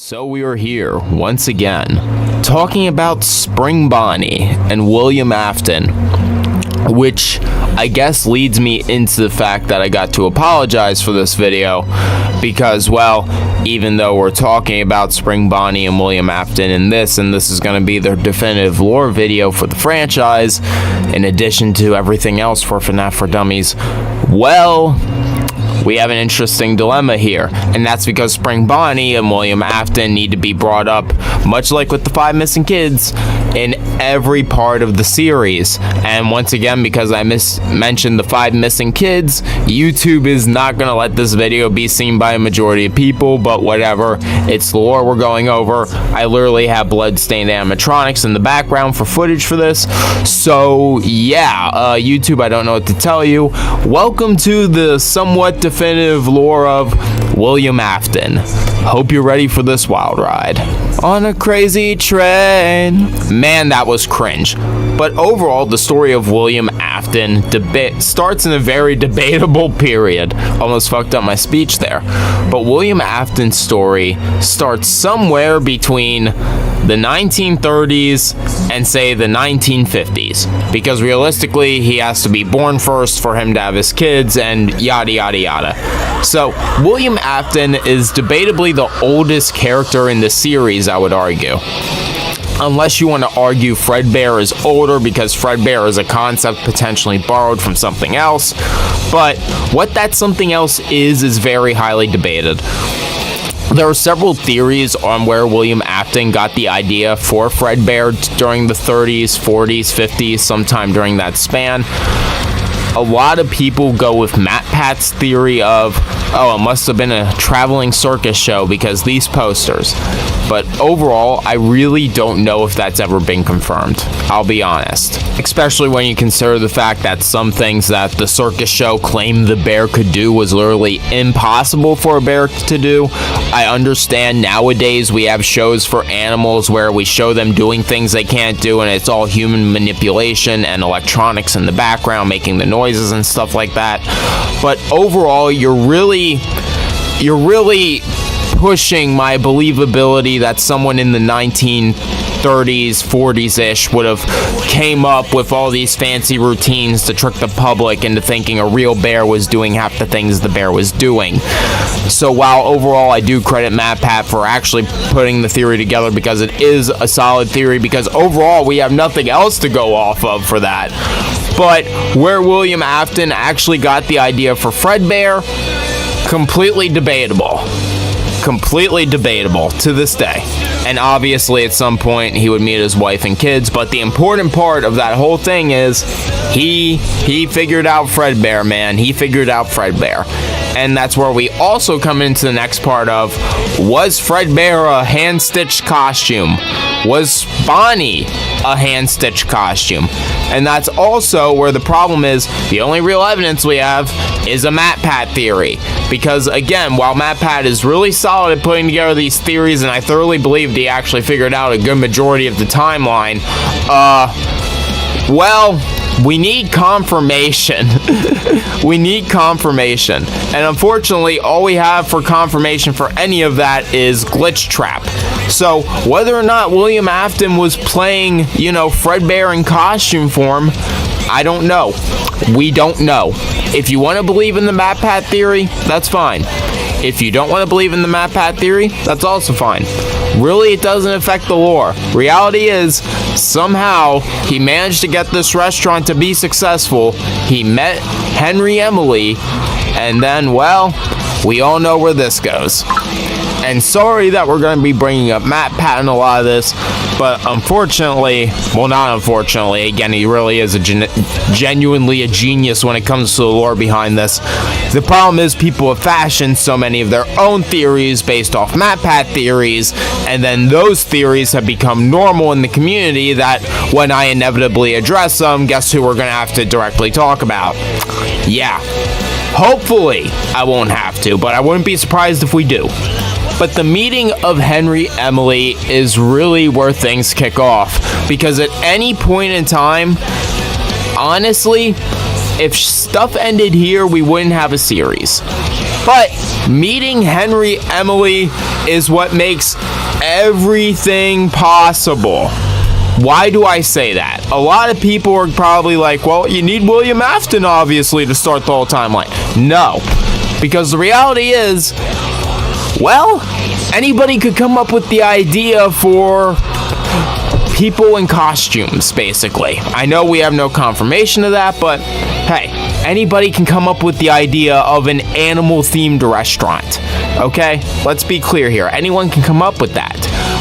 So we are here once again talking about Spring Bonnie and William Afton, which I guess leads me into the fact that I got to apologize for this video because, well, even though we're talking about Spring Bonnie and William Afton in this, and this is going to be their definitive lore video for the franchise, in addition to everything else for FNAF For Dummies, well, we have an interesting dilemma here, and that's because Spring Bonnie and William Afton need to be brought up, much like with the 5 missing kids, in every part of the series. And once again, because I mentioned the 5 missing kids, YouTube is not going to let this video be seen by a majority of people, but whatever, it's the lore we're going over. I literally have blood-stained animatronics in the background for footage for this, so yeah, YouTube, I don't know what to tell you. Welcome to the somewhat definitive lore of William Afton. Hope you're ready for this wild ride on a crazy train. Man, that was cringe. But overall, the story of William Afton starts in a very debatable period. Almost fucked up my speech there. But William Afton's story starts somewhere between the 1930s and say the 1950s, because realistically he has to be born first for him to have his kids and yada yada yada. So William Afton is debatably the oldest character in the series, I would argue. Unless you want to argue Fredbear is older because Fredbear is a concept potentially borrowed from something else, but what that something else is very highly debated. There are several theories on where William Afton got the idea for Fredbear during the 30s, 40s, 50s, sometime during that span. A lot of people go with MatPat's theory of, oh, it must have been a traveling circus show because these posters. But overall, I really don't know if that's ever been confirmed, I'll be honest. Especially when you consider the fact that some things that the circus show claimed the bear could do was literally impossible for a bear to do. I understand nowadays we have shows for animals where we show them doing things they can't do, and it's all human manipulation and electronics in the background making the noises and stuff like that. But overall, you're really pushing my believability that someone in the 1930s, 40s-ish would have came up with all these fancy routines to trick the public into thinking a real bear was doing half the things the bear was doing. So while overall I do credit MatPat for actually putting the theory together, because it is a solid theory, because overall we have nothing else to go off of for that. But where William Afton actually got the idea for Fredbear, completely debatable to this day. And obviously at some point he would meet his wife and kids, but the important part of that whole thing is he figured out Fredbear, man. He figured out Fredbear. And that's where we also come into the next part of, was Fredbear a hand-stitched costume? Was Bonnie a hand-stitched costume? And that's also where the problem is, the only real evidence we have is a MatPat theory. Because again, while MatPat is really solid at putting together these theories, and I thoroughly believe he actually figured out a good majority of the timeline, well, we need confirmation. We need confirmation. And unfortunately, all we have for confirmation for any of that is Glitch Trap. So whether or not William Afton was playing, Fredbear in costume form, I don't know. We don't know. If you want to believe in the MatPat theory, that's fine. If you don't want to believe in the MatPat theory, that's also fine. Really, it doesn't affect the lore. Reality is, somehow, he managed to get this restaurant to be successful. He met Henry Emily, and then, well, we all know where this goes. And sorry that we're going to be bringing up MatPat in a lot of this, but unfortunately, well, not unfortunately, again, he really is genuinely a genius when it comes to the lore behind this. The problem is people have fashioned so many of their own theories based off MatPat theories, and then those theories have become normal in the community that when I inevitably address them, guess who we're going to have to directly talk about? Yeah. Hopefully, I won't have to, but I wouldn't be surprised if we do. But the meeting of Henry Emily is really where things kick off, because at any point in time, honestly, if stuff ended here, we wouldn't have a series. But meeting Henry Emily is what makes everything possible. Why do I say that? A lot of people are probably like, well, you need William Afton, obviously, to start the whole timeline. No, because the reality is, well, anybody could come up with the idea for people in costumes, basically. I know we have no confirmation of that, but hey, anybody can come up with the idea of an animal-themed restaurant. Okay? Let's be clear here. Anyone can come up with that.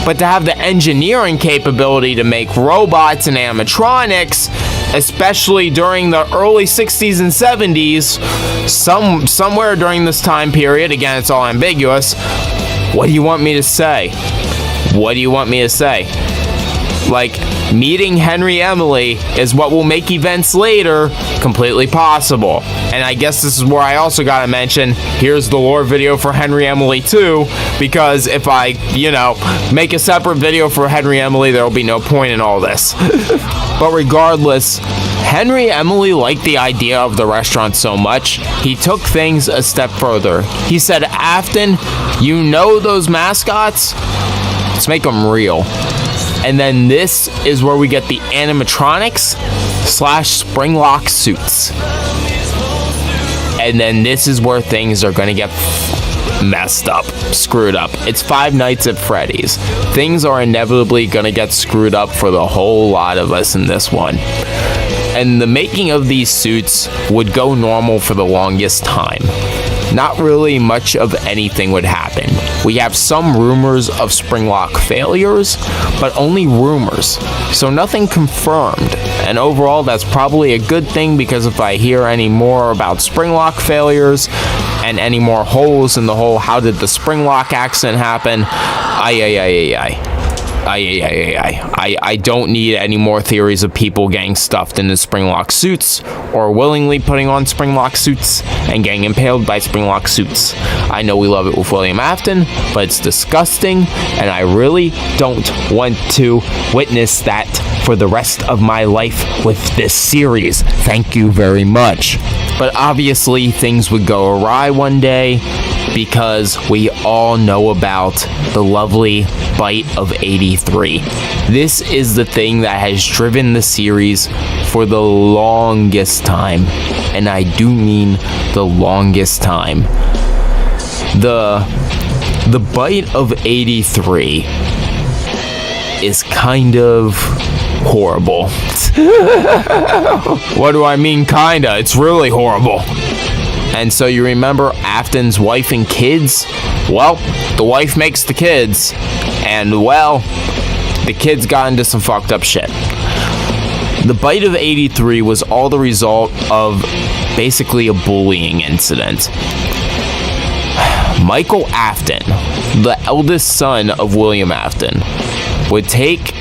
But to have the engineering capability to make robots and animatronics, especially during the early 60s and 70s, somewhere during this time period, again, it's all ambiguous, what do you want me to say? What do you want me to say? Like, meeting Henry Emily is what will make events later completely possible. And I guess this is where I also gotta mention, here's the lore video for Henry Emily 2, because if I, make a separate video for Henry Emily, there'll be no point in all this. But regardless, Henry Emily liked the idea of the restaurant so much, he took things a step further. He said, Afton, you know those mascots? Let's make them real. And then this is where we get the animatronics / springlock suits. And then this is where things are going to get messed up, screwed up. It's Five Nights at Freddy's. Things are inevitably going to get screwed up for the whole lot of us in this one. And the making of these suits would go normal for the longest time. Not really much of anything would happen. We have some rumors of springlock failures, but only rumors, so nothing confirmed. And overall, that's probably a good thing, because if I hear any more about springlock failures and any more holes in the whole how did the springlock accident happen, I don't need any more theories of people getting stuffed into springlock suits or willingly putting on springlock suits and getting impaled by springlock suits. I know we love it with William Afton, but it's disgusting, and I really don't want to witness that for the rest of my life with this series. Thank you very much. But obviously, things would go awry one day, because we all know about the lovely bite of 83. This is the thing that has driven the series for the longest time, and I do mean the longest time. The bite of 83 is kind of horrible. What do I mean kinda? It's really horrible. And so you remember Afton's wife and kids? Well, the wife makes the kids, and well, the kids got into some fucked up shit. The bite of 83 was all the result of basically a bullying incident. Michael Afton, the eldest son of William Afton, would take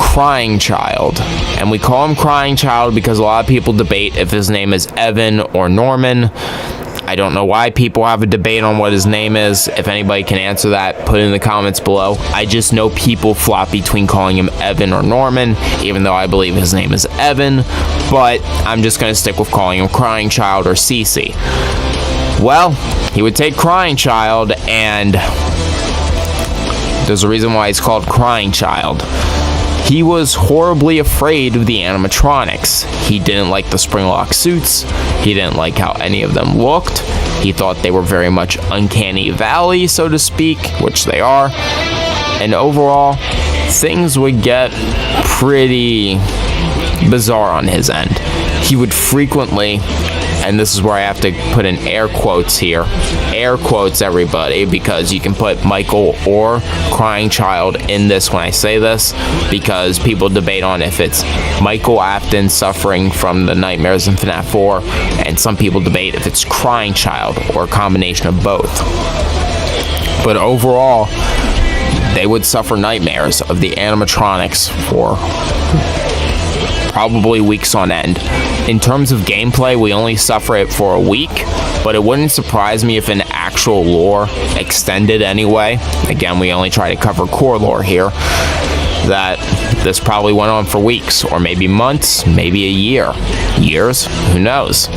Crying Child, and we call him Crying Child because a lot of people debate if his name is Evan or Norman. I don't know why people have a debate on what his name is. If anybody can answer that, put it in the comments below. I just know people flop between calling him Evan or Norman, even though I believe his name is Evan, but I'm just going to stick with calling him Crying Child or Cece. Well, he would take Crying Child, and there's a reason why he's called Crying Child. He was horribly afraid of the animatronics. He didn't like the springlock suits. He didn't like how any of them looked. He thought they were very much uncanny valley, so to speak, which they are. And overall, things would get pretty bizarre on his end. He would frequently, and this is where I have to put in air quotes here. Air quotes, everybody, because you can put Michael or Crying Child in this when I say this, because people debate on if it's Michael Afton suffering from the nightmares in FNAF 4, and some people debate if it's Crying Child or a combination of both. But overall, they would suffer nightmares of the animatronics for probably weeks on end. In terms of gameplay, we only suffer it for a week, but it wouldn't surprise me if an actual lore extended anyway. Again, we only try to cover core lore here. That this probably went on for weeks, or maybe months, maybe a year. Years? Who knows?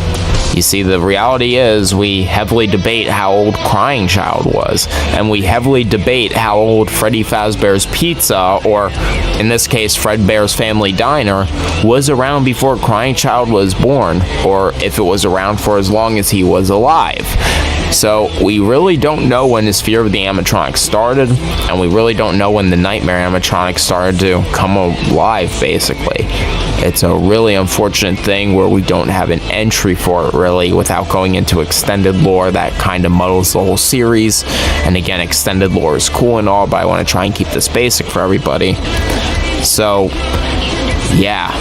You see, the reality is we heavily debate how old Crying Child was, and we heavily debate how old Freddy Fazbear's Pizza, or in this case Fredbear's Family Diner, was around before Crying Child was born, or if it was around for as long as he was alive. So we really don't know when his fear of the animatronics started, and we really don't know when the nightmare animatronics started to come alive, basically. It's a really unfortunate thing where we don't have an entry for it, really, without going into extended lore. That kind of muddles the whole series. And again, extended lore is cool and all, but I want to try and keep this basic for everybody. So, yeah.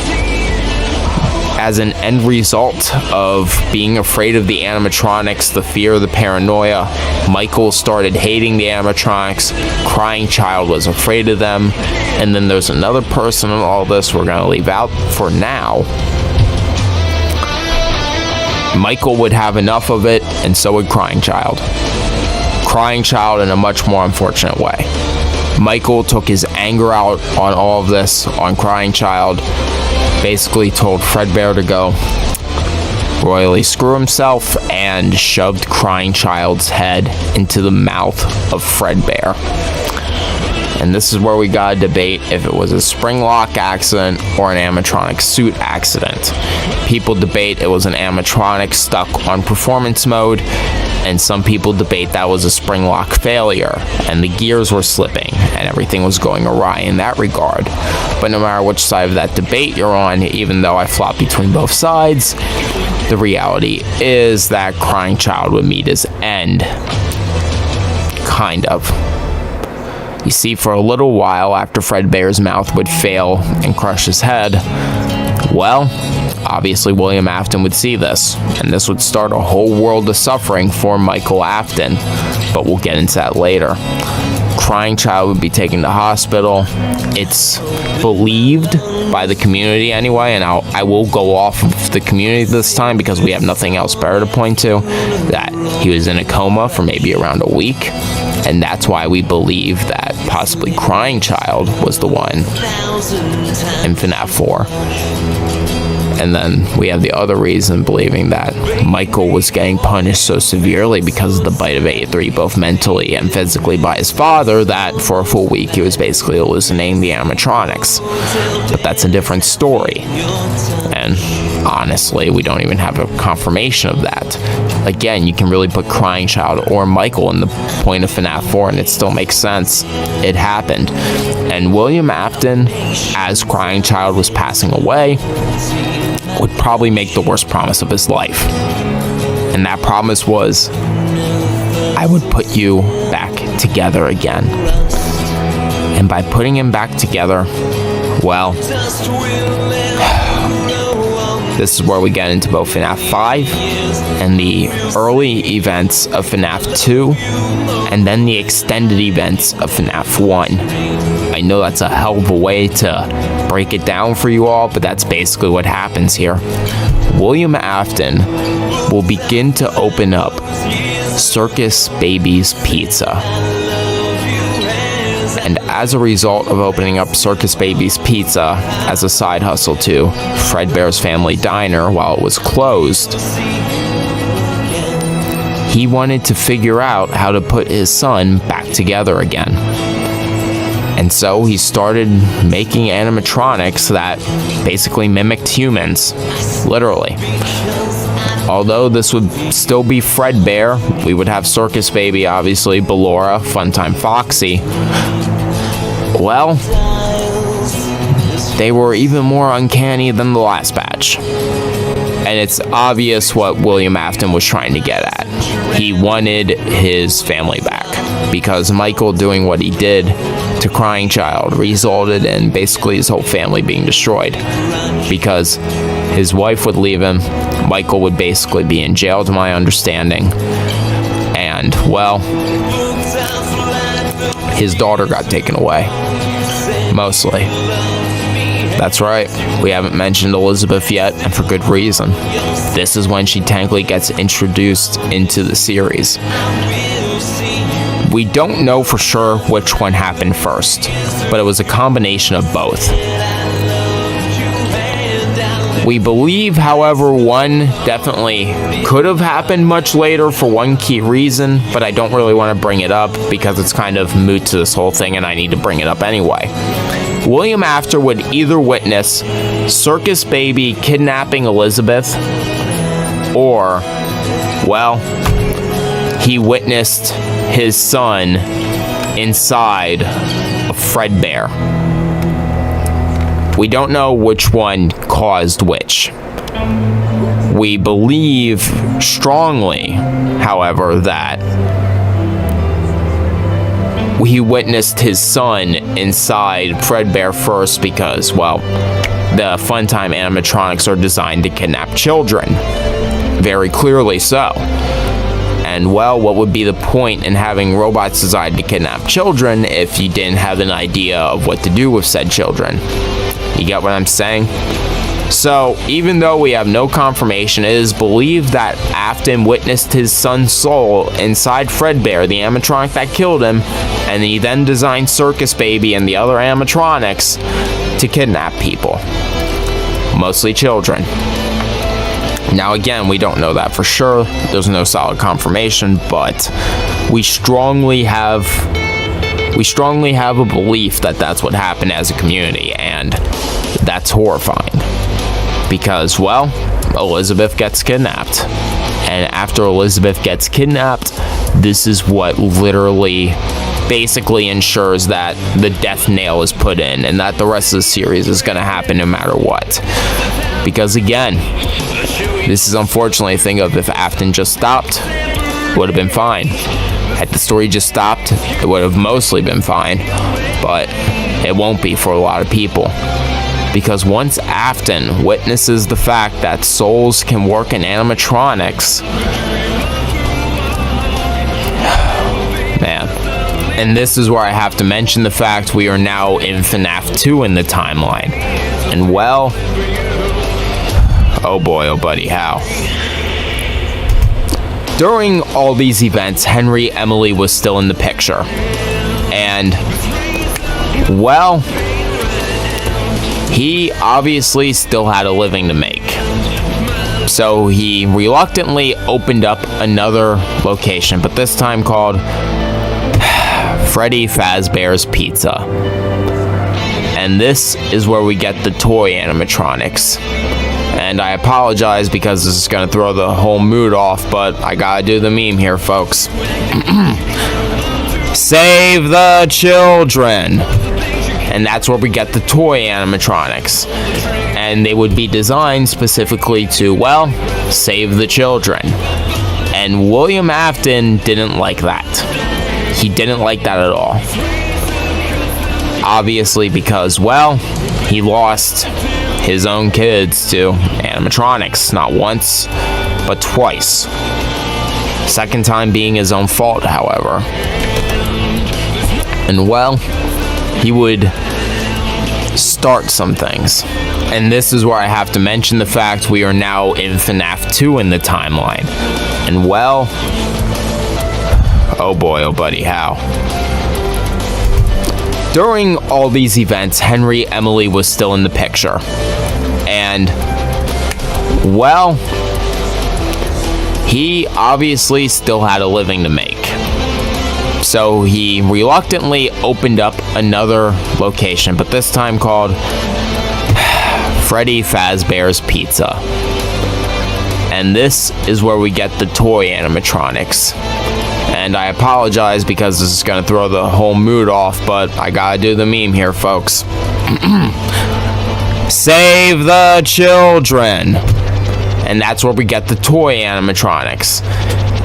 As an end result of being afraid of the animatronics, the fear, the paranoia, Michael started hating the animatronics. Crying Child was afraid of them. And then there's another person in all this we're going to leave out for now. Michael would have enough of it, and so would Crying Child. Crying Child in a much more unfortunate way. Michael took his anger out on all of this on Crying Child. Basically told Fredbear to go royally screw himself and shoved Crying Child's head into the mouth of Fredbear. And this is where we gotta debate if it was a spring lock accident or an animatronic suit accident. People debate it was an animatronic stuck on performance mode, and some people debate that was a spring lock failure and the gears were slipping and everything was going awry in that regard. But no matter which side of that debate you're on, even though I flop between both sides, the reality is that Crying Child would meet his end. Kind of. You see, for a little while after Fredbear's mouth would fail and crush his head, well, obviously William Afton would see this, and this would start a whole world of suffering for Michael Afton, but we'll get into that later. Crying Child would be taken to hospital. It's believed by the community anyway, and I will go off of the community this time because we have nothing else better to point to, that he was in a coma for maybe around a week, and that's why we believe that possibly Crying Child was the one in FNAF 4. And then we have the other reason believing that Michael was getting punished so severely because of the bite of 83, both mentally and physically, by his father, that for a full week he was basically hallucinating the animatronics. But that's a different story. And honestly, we don't even have a confirmation of that. Again, you can really put Crying Child or Michael in the point of FNAF 4 and it still makes sense. It happened. And William Afton, as Crying Child was passing away, would probably make the worst promise of his life. And that promise was, I would put you back together again. And by putting him back together, well, this is where we get into both FNAF 5 and the early events of FNAF 2, and then the extended events of FNAF 1. I know that's a hell of a way to break it down for you all, but that's basically what happens here. William Afton will begin to open up Circus Baby's Pizza. And as a result of opening up Circus Baby's Pizza as a side hustle to Fredbear's Family Diner while it was closed, he wanted to figure out how to put his son back together again. And so he started making animatronics that basically mimicked humans, literally. Although this would still be Fredbear, we would have Circus Baby, obviously, Ballora, Funtime Foxy. Well, they were even more uncanny than the last batch. And it's obvious what William Afton was trying to get at. He wanted his family back, because Michael doing what he did to Crying Child resulted in basically his whole family being destroyed, because his wife would leave him, Michael would basically be in jail to my understanding, and, well, his daughter got taken away, mostly. That's right, we haven't mentioned Elizabeth yet, and for good reason. This is when she technically gets introduced into the series. We don't know for sure which one happened first, but it was a combination of both. We believe, however, one definitely could have happened much later for one key reason, but I don't really want to bring it up because it's kind of moot to this whole thing and I need to bring it up anyway. William Afton would either witness Circus Baby kidnapping Elizabeth, or, well, he witnessed his son inside of Fredbear. We don't know which one caused which. We believe strongly, however, that he witnessed his son inside Fredbear first because, well, the Funtime animatronics are designed to kidnap children. Very clearly so. And, well, what would be the point in having robots designed to kidnap children if you didn't have an idea of what to do with said children? You get what I'm saying? So, even though we have no confirmation, it is believed that Afton witnessed his son's soul inside Fredbear, the animatronic that killed him, and he then designed Circus Baby and the other animatronics to kidnap people. Mostly children. Now again, we don't know that for sure. There's no solid confirmation, but we strongly have a belief that that's what happened as a community, and that's horrifying. Because, well, Elizabeth gets kidnapped. And after Elizabeth gets kidnapped, this is what literally basically ensures that the death nail is put in and that the rest of the series is going to happen no matter what. Because again, this is unfortunately a thing of if Afton just stopped, would have been fine. Had the story just stopped, it would have mostly been fine. But it won't be for a lot of people. Because once Afton witnesses the fact that souls can work in animatronics, man. And this is where I have to mention the fact we are now in FNAF 2 in the timeline. And well, oh boy, oh buddy, how? During all these events, Henry Emily was still in the picture. And, well, he obviously still had a living to make. So he reluctantly opened up another location, but this time called Freddy Fazbear's Pizza. And this is where we get the toy animatronics. And I apologize because this is going to throw the whole mood off, but I gotta do the meme here, folks. Save the children! And that's where we get the toy animatronics. And they would be designed specifically to, well, save the children. And William Afton didn't like that. He didn't like that at all. Obviously because, well, he lost his own kids to animatronics. Not once, but twice. Second time being his own fault, however. And, well, he would start some things. And this is where I have to mention the fact we are now in FNAF 2 in the timeline. And well, oh boy, oh buddy, how? During all these events, Henry Emily was still in the picture. And, well, he obviously still had a living to make. So he reluctantly opened up another location, but this time called Freddy Fazbear's Pizza. And this is where we get the toy animatronics. And I apologize because this is going to throw the whole mood off, but I gotta do the meme here, folks. Save the children! And that's where we get the toy animatronics.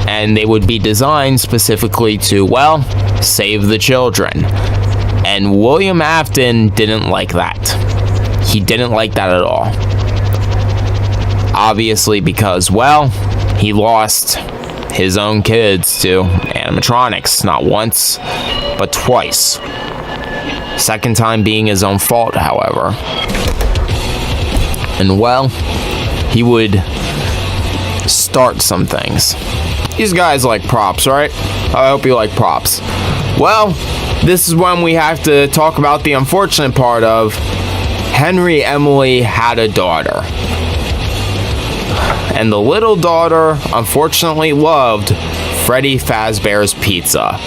And they would be designed specifically to, well, save the children. And William Afton didn't like that. He didn't like that at all. Obviously because, well, he lost his own kids to animatronics. Not once, but twice. Second time being his own fault, however. And, well, he would start some things. These guys like props, right? I hope you like props. Well, this is when we have to talk about the unfortunate part of Henry Emily had a daughter. and the little daughter unfortunately loved Freddy Fazbear's Pizza.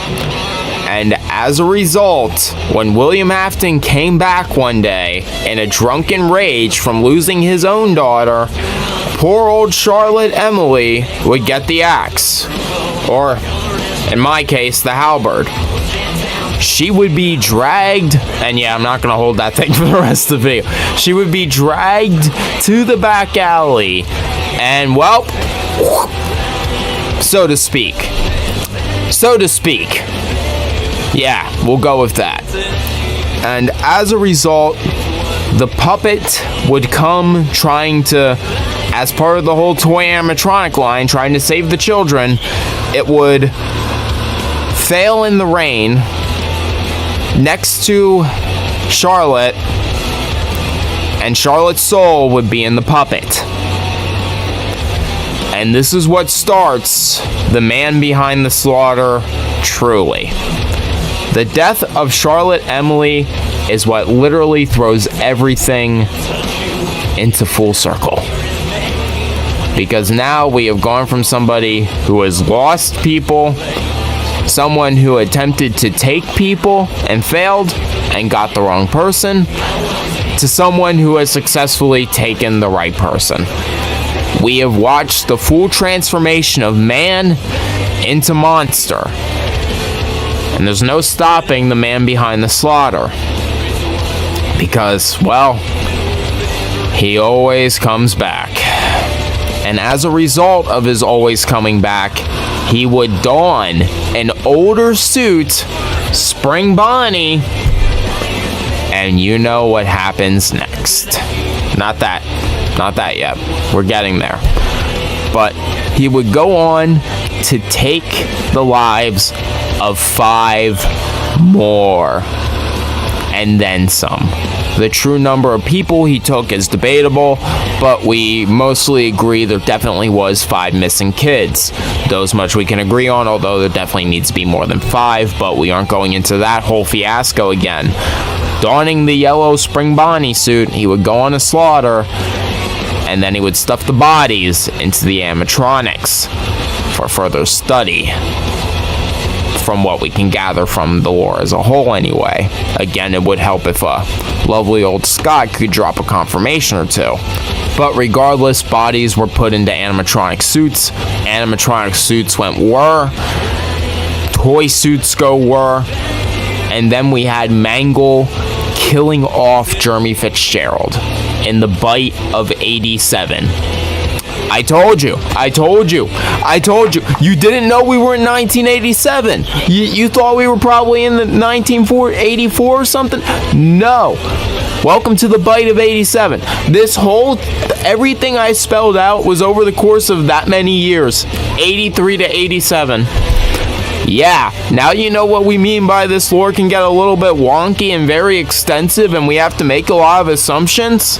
And as a result, when William Afton came back one day in a drunken rage from losing his own daughter, poor old Charlotte Emily would get the axe. Or, in my case, the halberd. She would be dragged, and yeah, I'm not going to hold that thing for the rest of the video. She would be dragged to the back alley, and well, so to speak. Yeah, we'll go with that. And as a result, the puppet would come trying to, as part of the whole toy animatronic line, trying to save the children. It would fail in the rain next to Charlotte, and Charlotte's soul would be in the puppet. And this is what starts the man behind the slaughter, truly. The death of Charlotte Emily is what literally throws everything into full circle. Because now we have gone from somebody who has lost people, someone who attempted to take people and failed and got the wrong person, to someone who has successfully taken the right person. We have watched the full transformation of man into monster. And there's no stopping the man behind the slaughter. Because, well, he always comes back. And as a result of his always coming back, he would don an older suit, Spring Bonnie, and you know what happens next. Not that yet. We're getting there. But he would go on to take the lives of 5 more. And then some. The true number of people he took is debatable, but we mostly agree there definitely was 5 missing kids. Those much we can agree on, although there definitely needs to be more than 5, but we aren't going into that whole fiasco again. Donning the yellow Spring Bonnie suit, he would go on a slaughter, and then he would stuff the bodies into the animatronics for further study. From what we can gather from the lore as a whole anyway. Again, it would help if lovely old Scott could drop a confirmation or two. But regardless, bodies were put into animatronic suits. Animatronic suits went whir. Toy suits go whir. And then we had Mangle killing off Jeremy Fitzgerald in the bite of 87. I told you. You didn't know we were in 1987. You thought we were probably in the 1984 or something? No. Welcome to the bite of 87. Everything I spelled out was over the course of that many years. 83 to 87. Yeah, now you know what we mean by this lore can get a little bit wonky and very extensive, and we have to make a lot of assumptions.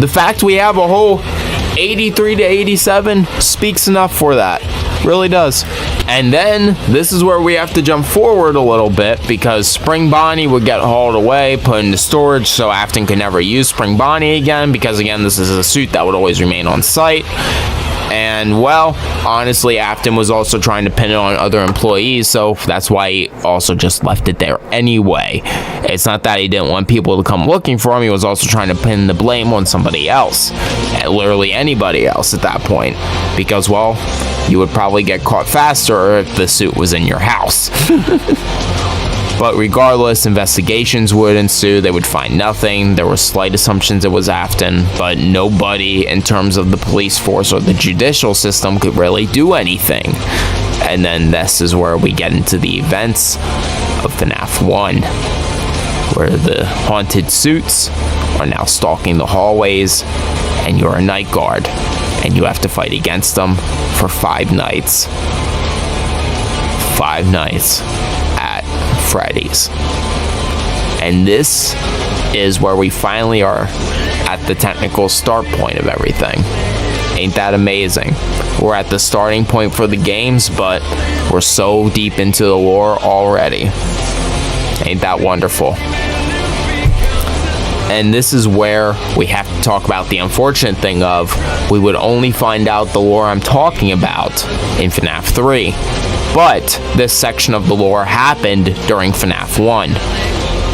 The fact we have a whole 83 to 87 speaks enough for that. Really does. And then, this is where we have to jump forward a little bit, because Spring Bonnie would get hauled away, put into storage, so Afton could never use Spring Bonnie again, because again, this is a suit that would always remain on site. And, well, honestly, Afton was also trying to pin it on other employees, so that's why he also just left it there anyway. It's not that he didn't want people to come looking for him, he was also trying to pin the blame on somebody else. Literally anybody else at that point. Because, well, you would probably get caught faster if the suit was in your house. But regardless, investigations would ensue. They would find nothing. There were slight assumptions it was Afton, but nobody in terms of the police force or the judicial system could really do anything. And then this is where we get into the events of FNAF 1, where the haunted suits are now stalking the hallways, and you're a night guard, and you have to fight against them for 5 nights. 5 nights at Freddy's. And this is where we finally are at the technical start point of everything. Ain't that amazing? We're at the starting point for the games, but we're so deep into the lore already. Ain't that wonderful? And this is where we have to talk about the unfortunate thing of we would only find out the lore I'm talking about in FNAF 3. But this section of the lore happened during FNAF 1.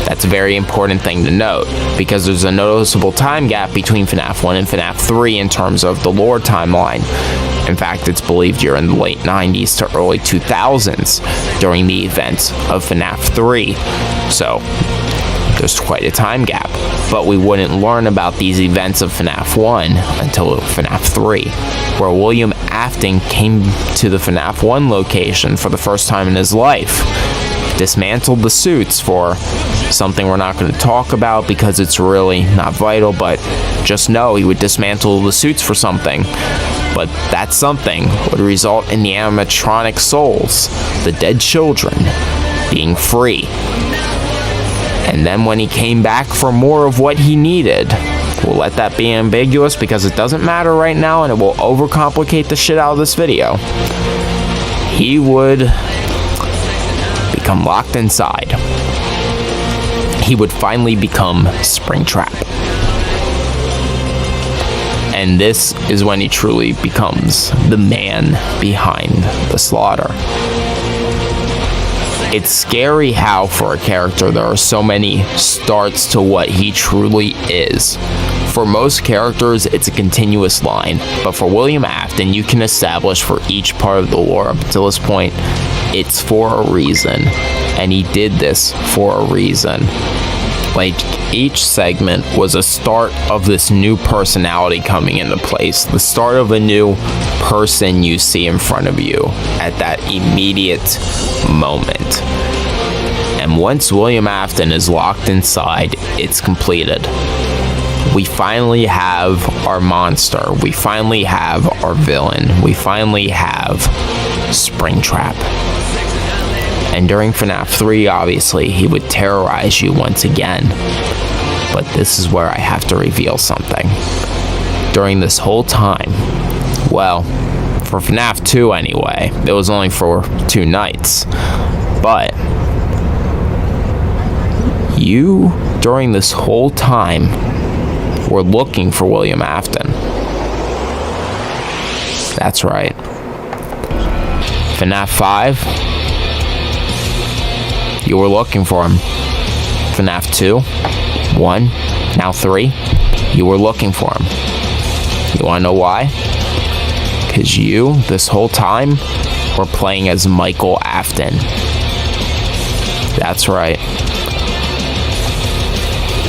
That's a very important thing to note, because there's a noticeable time gap between FNAF 1 and FNAF 3 in terms of the lore timeline. In fact, it's believed you're in the late 90s to early 2000s during the events of FNAF 3. So, there's quite a time gap. But we wouldn't learn about these events of FNAF 1 until FNAF 3, where William Afton came to the FNAF 1 location for the first time in his life, dismantled the suits for something we're not going to talk about because it's really not vital, but just know he would dismantle the suits for something. But that something would result in the animatronic souls, the dead children, being free. And then when he came back for more of what he needed, we'll let that be ambiguous because it doesn't matter right now and it will overcomplicate the shit out of this video. He would become locked inside. He would finally become Springtrap. And this is when he truly becomes the man behind the slaughter. It's scary how, for a character, there are so many starts to what he truly is. For most characters, it's a continuous line, but for William Afton, you can establish for each part of the lore up until this point, it's for a reason, and he did this for a reason. Like, each segment was a start of this new personality coming into place, the start of a new person you see in front of you at that immediate moment. And once William Afton is locked inside, it's completed. We finally have our monster, we finally have our villain, we finally have Springtrap. And during FNAF 3, obviously, he would terrorize you once again. But this is where I have to reveal something. During this whole time, well, for FNAF 2 anyway, it was only for 2 nights. But you, during this whole time, were looking for William Afton. That's right. FNAF 5, you were looking for him. FNAF 2, 1, now 3, you were looking for him. You wanna know why? Because you, this whole time, were playing as Michael Afton. That's right.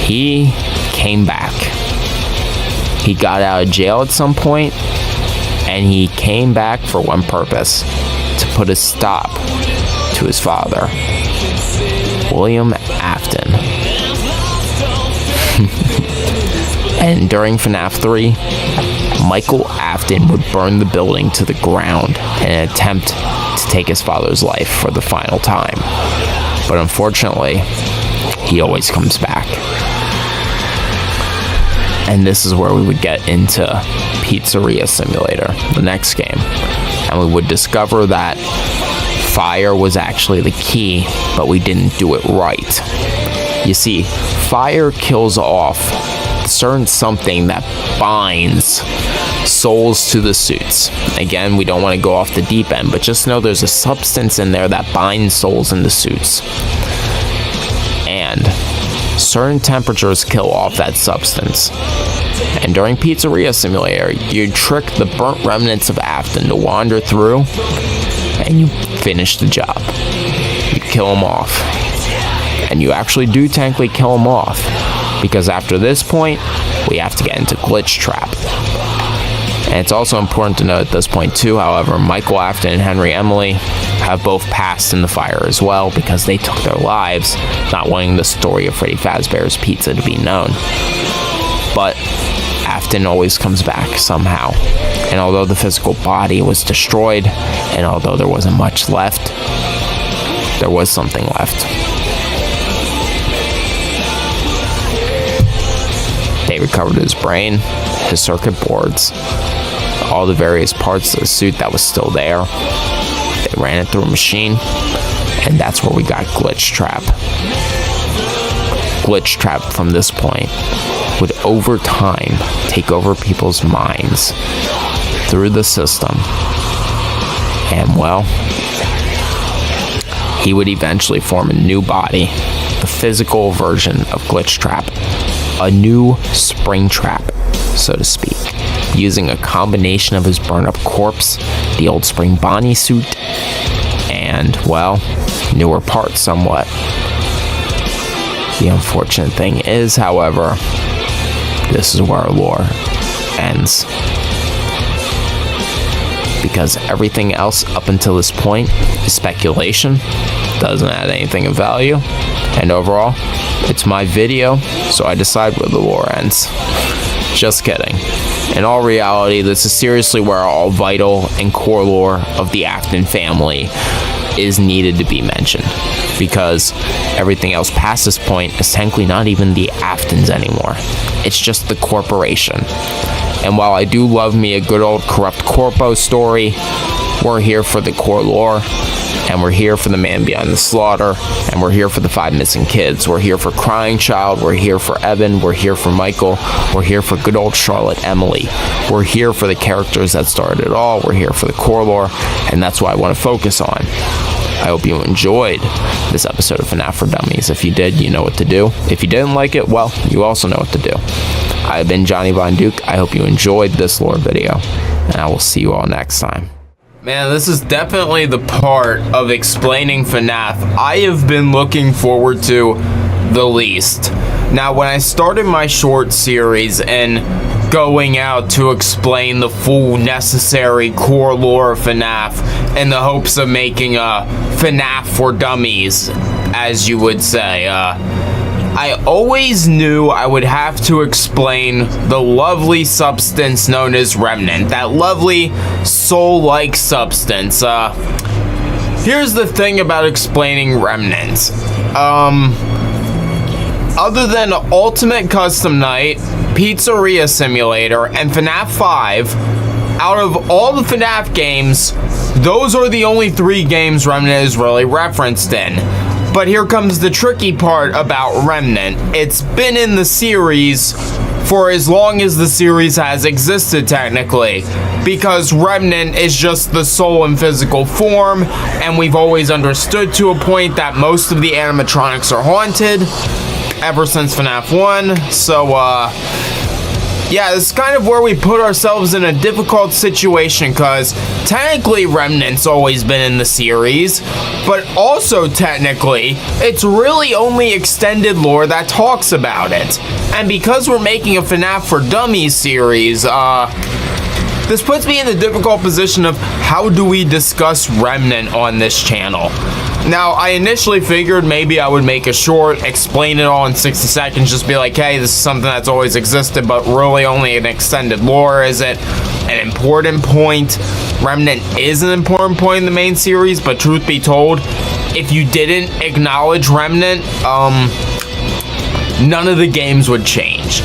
He came back. He got out of jail at some point, and he came back for one purpose: to put a stop to his father, William Afton. And during FNAF 3, Michael Afton would burn the building to the ground in an attempt to take his father's life for the final time. But unfortunately, he always comes back. And this is where we would get into Pizzeria Simulator, the next game. And we would discover that fire was actually the key, but we didn't do it right. You see, fire kills off certain something that binds souls to the suits. Again, we don't want to go off the deep end, but just know there's a substance in there that binds souls into suits. And certain temperatures kill off that substance. And during Pizzeria Simulator, you trick the burnt remnants of Afton to wander through, and you finish the job. You kill him off. And you actually do technically kill him off, because after this point, we have to get into Glitch Trap. And it's also important to note at this point too, however, Michael Afton and Henry Emily have both passed in the fire as well, because they took their lives, not wanting the story of Freddy Fazbear's Pizza to be known. But Afton always comes back somehow. And although the physical body was destroyed, and although there wasn't much left, there was something left. They recovered his brain, his circuit boards, all the various parts of the suit that was still there. They ran it through a machine, and that's where we got Glitch Trap. glitch trap from this point would over time take over people's minds through the system. And well, he would eventually form a new body, the physical version of Glitch Trap, a new spring trap, so to speak, using a combination of his burn-up corpse, the old Spring Bonnie suit, and, well, newer parts somewhat. The unfortunate thing is, however, this is where our lore ends. Because everything else up until this point is speculation, doesn't add anything of value, and overall, it's my video, so I decide where the lore ends. Just kidding. In all reality, this is seriously where all vital and core lore of the Afton family is needed to be mentioned, because everything else past this point is technically not even the Aftons anymore. It's just the corporation. And while I do love me a good old corrupt corpo story, we're here for the core lore, and we're here for the man behind the slaughter, and we're here for the 5 missing kids. We're here for Crying Child, we're here for Evan, we're here for Michael, we're here for good old Charlotte Emily. We're here for the characters that started it all, we're here for the core lore, and that's what I want to focus on. I hope you enjoyed this episode of FNAF For Dummies. If you did, you know what to do. If you didn't like it, well, you also know what to do. I have been Johnny Von Duke. I hope you enjoyed this lore video, and I will see you all next time. Man, this is definitely the part of explaining FNAF I have been looking forward to the least. Now, when I started my short series and going out to explain the full necessary core lore of FNAF in the hopes of making a FNAF for Dummies, as you would say, I always knew I would have to explain the lovely substance known as Remnant, that lovely soul-like substance. Here's the thing about explaining Remnant. Other than Ultimate Custom Night, Pizzeria Simulator, and FNAF 5, out of all the FNAF games, those are the only 3 games Remnant is really referenced in. But here comes the tricky part about Remnant. It's been in the series for as long as the series has existed, technically, because Remnant is just the soul in physical form, and we've always understood to a point that most of the animatronics are haunted ever since FNAF 1. So, yeah, this is kind of where we put ourselves in a difficult situation, because technically Remnant's always been in the series, but also technically it's really only extended lore that talks about it. And because we're making a FNAF for Dummies series, this puts me in the difficult position of how do we discuss Remnant on this channel. Now, I initially figured maybe I would make a short, explain it all in 60 seconds, just be like, hey, this is something that's always existed, but really only an extended lore. Is it an important point? Remnant is an important point in the main series, but truth be told, if you didn't acknowledge Remnant, none of the games would change.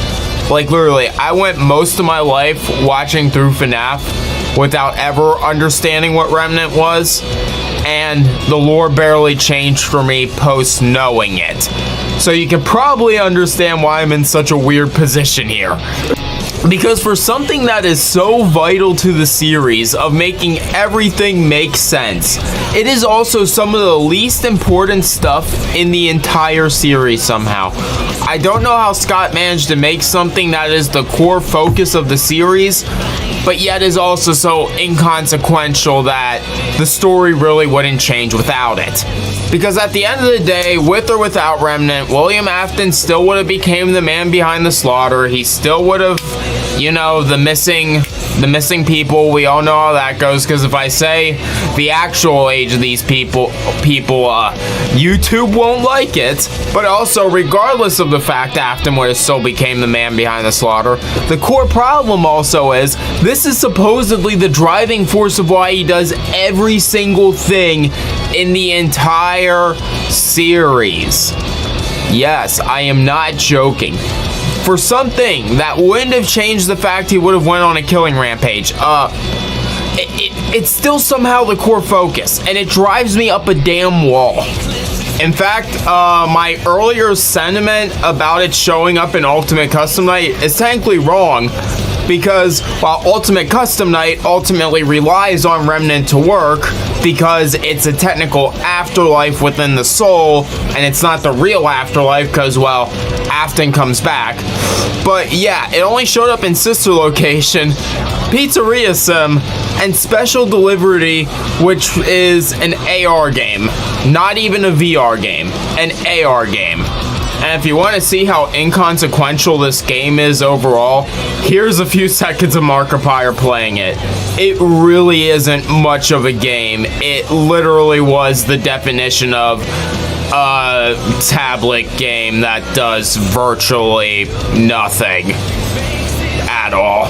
Like, literally, I went most of my life watching through FNAF without ever understanding what Remnant was, and the lore barely changed for me post knowing it. So you can probably understand why I'm in such a weird position here. Because for something that is so vital to the series of making everything make sense, it is also some of the least important stuff in the entire series somehow. I don't know how Scott managed to make something that is the core focus of the series, but yet is also so inconsequential that the story really wouldn't change without it. Because at the end of the day, with or without Remnant, William Afton still would have became the man behind the slaughter. He still would have, you know, the missing people. We all know how that goes, because if I say the actual age of these people, YouTube won't like it. But also, regardless of the fact Afton would have still became the man behind the slaughter, the core problem also is this is supposedly the driving force of why he does every single thing in the entire series. Yes, I am not joking. For something that wouldn't have changed the fact he would have went on a killing rampage, it's still somehow the core focus, and it drives me up a damn wall. In fact, my earlier sentiment about it showing up in Ultimate Custom Night is technically wrong, because while Ultimate Custom Night ultimately relies on Remnant to work because it's a technical afterlife within the soul, and it's not the real afterlife because, well, Afton comes back. But yeah, it only showed up in Sister Location, Pizzeria Sim, and Special Delivery, which is an AR game. Not even a VR game, an AR game. And if you want to see how inconsequential this game is overall, here's a few seconds of Markiplier playing it. It really isn't much of a game. It literally was the definition of a tablet game that does virtually nothing at all.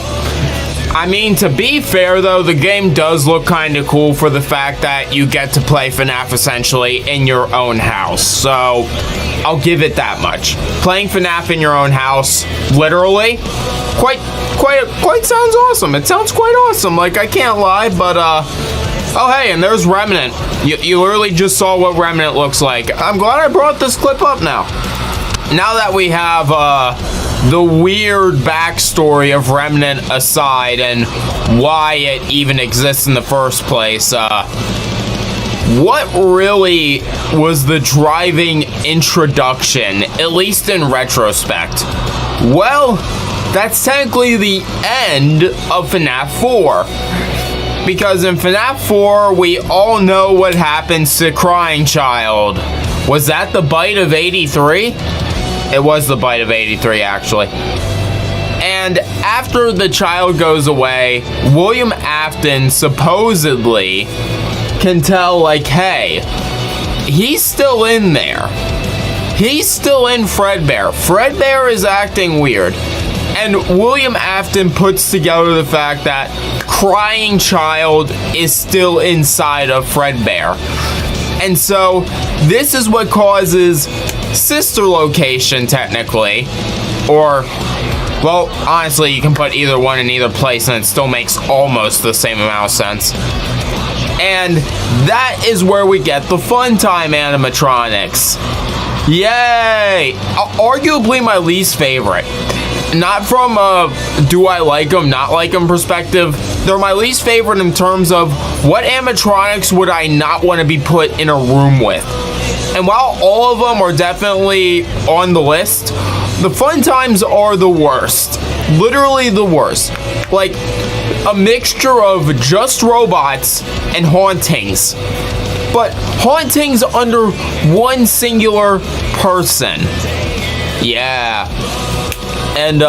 I mean, to be fair though, the game does look kind of cool for the fact that you get to play FNAF essentially in your own house. So, I'll give it that much. Playing FNAF in your own house, literally, quite sounds awesome. It sounds quite awesome, like, I can't lie, but, oh hey, and there's Remnant. You literally just saw what Remnant looks like. I'm glad I brought this clip up now. Now that we have, the weird backstory of Remnant aside and why it even exists in the first place, what really was the driving introduction, at least in retrospect? Well, that's technically the end of FNAF 4. Because in FNAF 4, we all know what happens to Crying Child. Was that the bite of 83? It was the bite of 83, actually. And after the child goes away, William Afton supposedly can tell, like, hey, he's still in there. He's still in Fredbear. Fredbear is acting weird. And William Afton puts together the fact that Crying Child is still inside of Fredbear. And so, this is what causes Sister Location, technically, or, well, honestly, you can put either one in either place and it still makes almost the same amount of sense. And that is where we get the Funtime animatronics. Yay! Arguably my least favorite. Not from a do I like them, not like them perspective. They're my least favorite in terms of what animatronics would I not want to be put in a room with. And while all of them are definitely on the list, the Funtimes are the worst. Literally the worst. Like, a mixture of just robots and hauntings. But hauntings under one singular person. Yeah. And,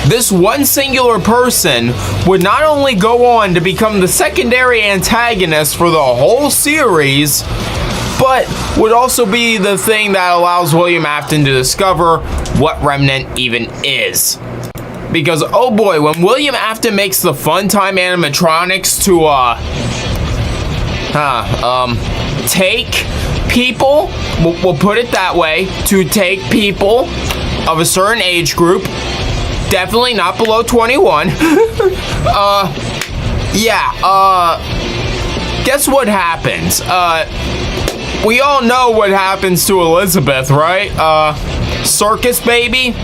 this one singular person would not only go on to become the secondary antagonist for the whole series, but would also be the thing that allows William Afton to discover what Remnant even is. Because, oh boy, when William Afton makes the Funtime animatronics to, take people, we'll put it that way, to take people of a certain age group, definitely not below 21, guess what happens? We all know what happens to Elizabeth, right? Circus Baby?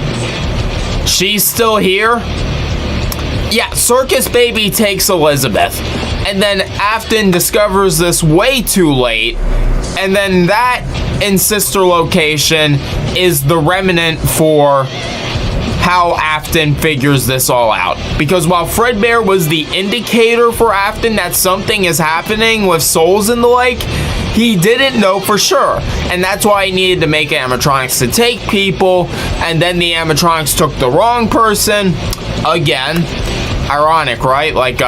She's still here? Yeah, Circus Baby takes Elizabeth. And then Afton discovers this way too late. And then that, in Sister Location, is the remnant for how Afton figures this all out. Because while Fredbear was the indicator for Afton that something is happening with souls in the lake, he didn't know for sure. And that's why he needed to make animatronics to take people, and then the animatronics took the wrong person. Again, ironic, right? Like,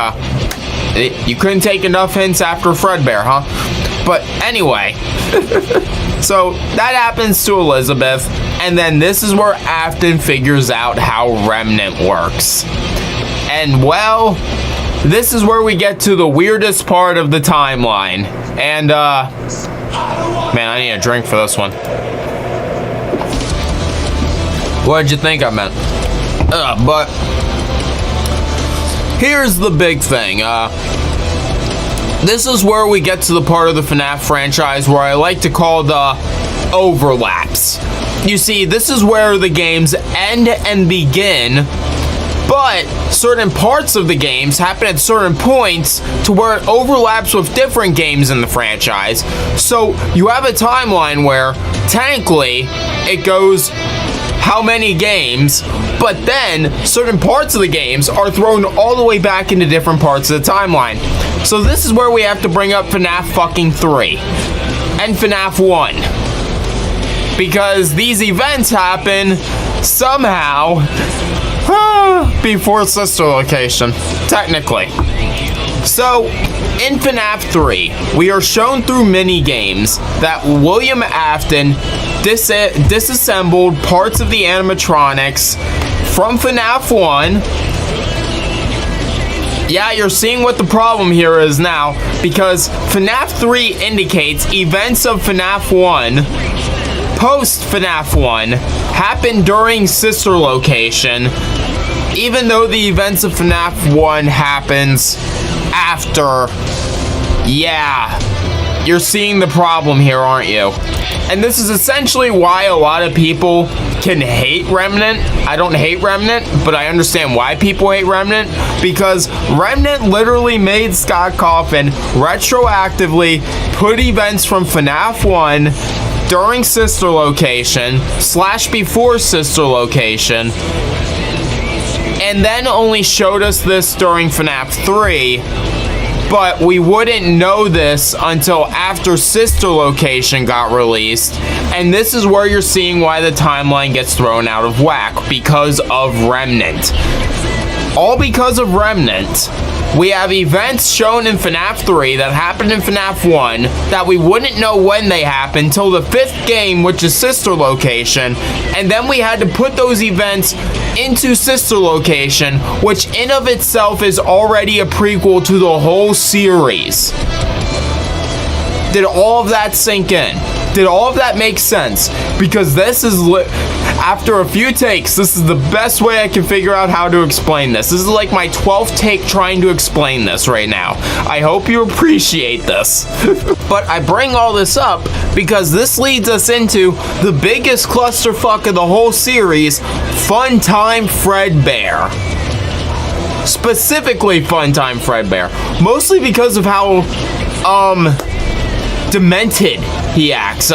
you couldn't take enough hints after Fredbear, huh? But anyway, so that happens to Elizabeth, and then this is where Afton figures out how Remnant works. And well, this is where we get to the weirdest part of the timeline. And, man, I need a drink for this one. What did you think I meant? But here's the big thing. This is where we get to the part of the FNAF franchise where I like to call the overlaps. You see, this is where the games end and begin, but certain parts of the games happen at certain points to where it overlaps with different games in the franchise. So you have a timeline where technically it goes how many games, but then certain parts of the games are thrown all the way back into different parts of the timeline. So this is where we have to bring up FNAF fucking 3 and FNAF 1, because these events happen somehow before sister location, technically. So, in FNAF 3, we are shown through mini-games that William Afton disassembled parts of the animatronics from FNAF 1. Yeah, you're seeing what the problem here is now, because FNAF 3 indicates events of FNAF 1, post FNAF 1, happened during sister location, even though the events of FNAF 1 happens after. Yeah, you're seeing the problem here, aren't you? And this is essentially why a lot of people can hate Remnant. I don't hate Remnant, but I understand why people hate Remnant, because Remnant literally made Scott Cawthon retroactively put events from FNAF 1 during sister location / before sister location, and then only showed us this during FNAF 3, but we wouldn't know this until after sister location got released. And this is where you're seeing why the timeline gets thrown out of whack, because of Remnant. All because of Remnant. We have events shown in FNAF 3 that happened in FNAF 1 that we wouldn't know when they happened till the 5th game, which is sister location, and then we had to put those events into sister location, which in of itself is already a prequel to the whole series. Did all of that sink in? Did all of that make sense? Because this is after a few takes, this is the best way I can figure out how to explain this. This is like my 12th take trying to explain this right now. I hope you appreciate this. But I bring all this up because this leads us into the biggest clusterfuck of the whole series, Funtime Fredbear. Specifically Funtime Fredbear. Mostly because of how, demented he acts.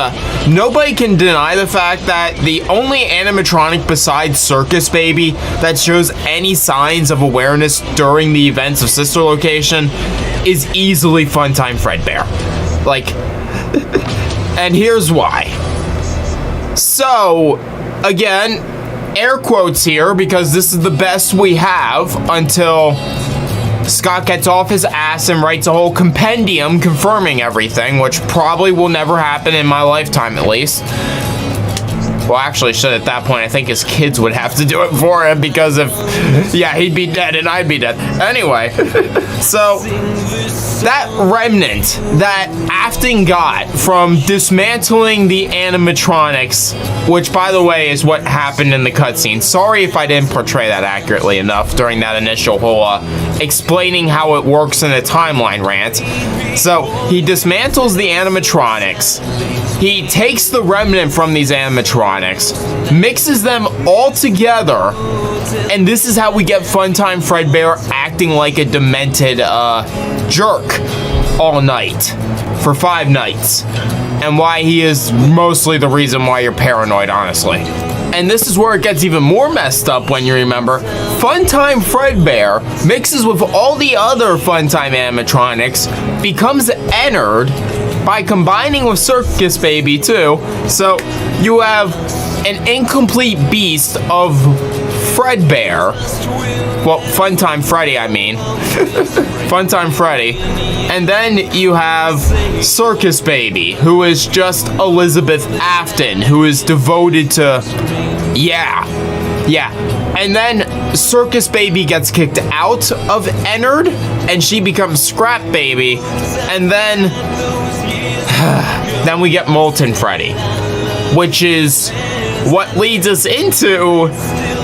Nobody can deny the fact that the only animatronic besides Circus Baby that shows any signs of awareness during the events of sister location is easily Funtime Fredbear. Like, and here's why. So, again, air quotes here, because this is the best we have until Scott gets off his ass and writes a whole compendium confirming everything, which probably will never happen in my lifetime, at least. Well, actually, shit, at that point, I think his kids would have to do it for him, because if, yeah, he'd be dead and I'd be dead. Anyway, so that remnant that Afton got from dismantling the animatronics, which, by the way, is what happened in the cutscene. Sorry if I didn't portray that accurately enough during that initial whole explaining how it works in a timeline rant. So he dismantles the animatronics. He takes the remnant from these animatronics, mixes them all together, and this is how we get Funtime Fredbear acting like a demented jerk all night for 5 nights, and why he is mostly the reason why you're paranoid, honestly. And this is where it gets even more messed up when you remember Funtime Fredbear mixes with all the other Funtime animatronics, becomes Ennard by combining with Circus Baby too. So you have an incomplete beast of Fredbear. Well, Funtime Freddy, I mean. Funtime Freddy. And then you have Circus Baby, who is just Elizabeth Afton, who is devoted to... Yeah. And then Circus Baby gets kicked out of Ennard, and she becomes Scrap Baby. And then we get Molten Freddy, which is what leads us into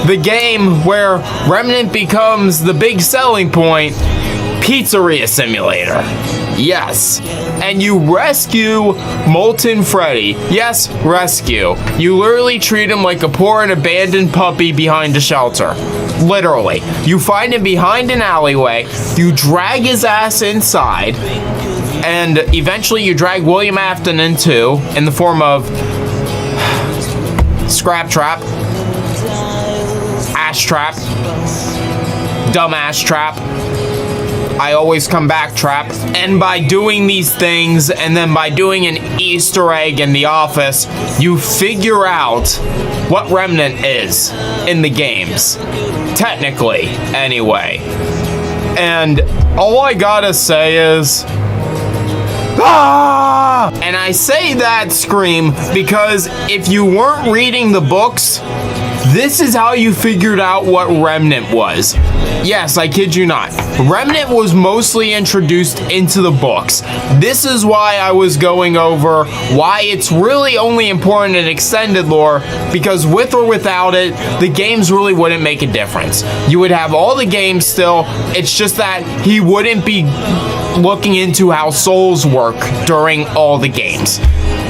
the game where Remnant becomes the big selling point, Pizzeria Simulator. Yes. And you rescue Molten Freddy. Yes, rescue. You literally treat him like a poor and abandoned puppy behind a shelter. Literally. You find him behind an alleyway. You drag his ass inside. And eventually you drag William Afton in too, in the form of Scrap Trap, Ash Trap, Dumbass Trap, I Always Come Back Trap. And by doing these things, and then by doing an Easter egg in the office, you figure out what Remnant is in the games. Technically, anyway. And all I gotta say is, ah! And I say that scream because if you weren't reading the books, this is how you figured out what Remnant was. Yes, I kid you not. Remnant was mostly introduced into the books. This is why I was going over why it's really only important in extended lore, because with or without it, the games really wouldn't make a difference. You would have all the games still, it's just that he wouldn't be looking into how souls work during all the games.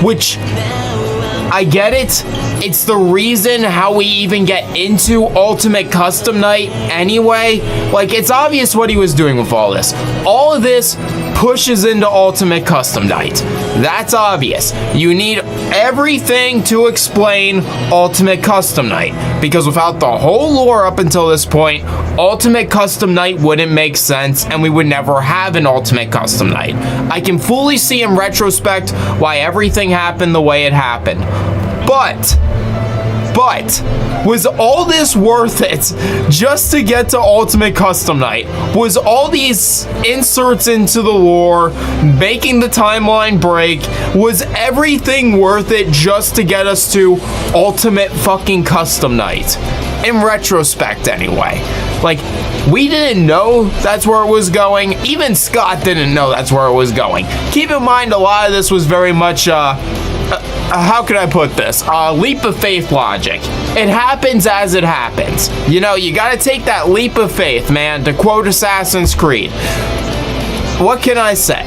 Which, I get it. It's the reason how we even get into Ultimate Custom Night anyway. Like, it's obvious what he was doing with all this. All of this pushes into Ultimate Custom Night. That's obvious. You need everything to explain Ultimate Custom Night, because without the whole lore up until this point, Ultimate Custom Night wouldn't make sense, and we would never have an Ultimate Custom Night. I can fully see in retrospect why everything happened the way it happened. But, was all this worth it just to get to Ultimate Custom Night? Was all these inserts into the lore, making the timeline break, was everything worth it just to get us to Ultimate fucking Custom Night? In retrospect, anyway. Like, we didn't know that's where it was going. Even Scott didn't know that's where it was going. Keep in mind, a lot of this was very much, how can I put this? Leap of faith logic. It happens as it happens. You know, you gotta take that leap of faith, man, to quote Assassin's Creed. What can I say?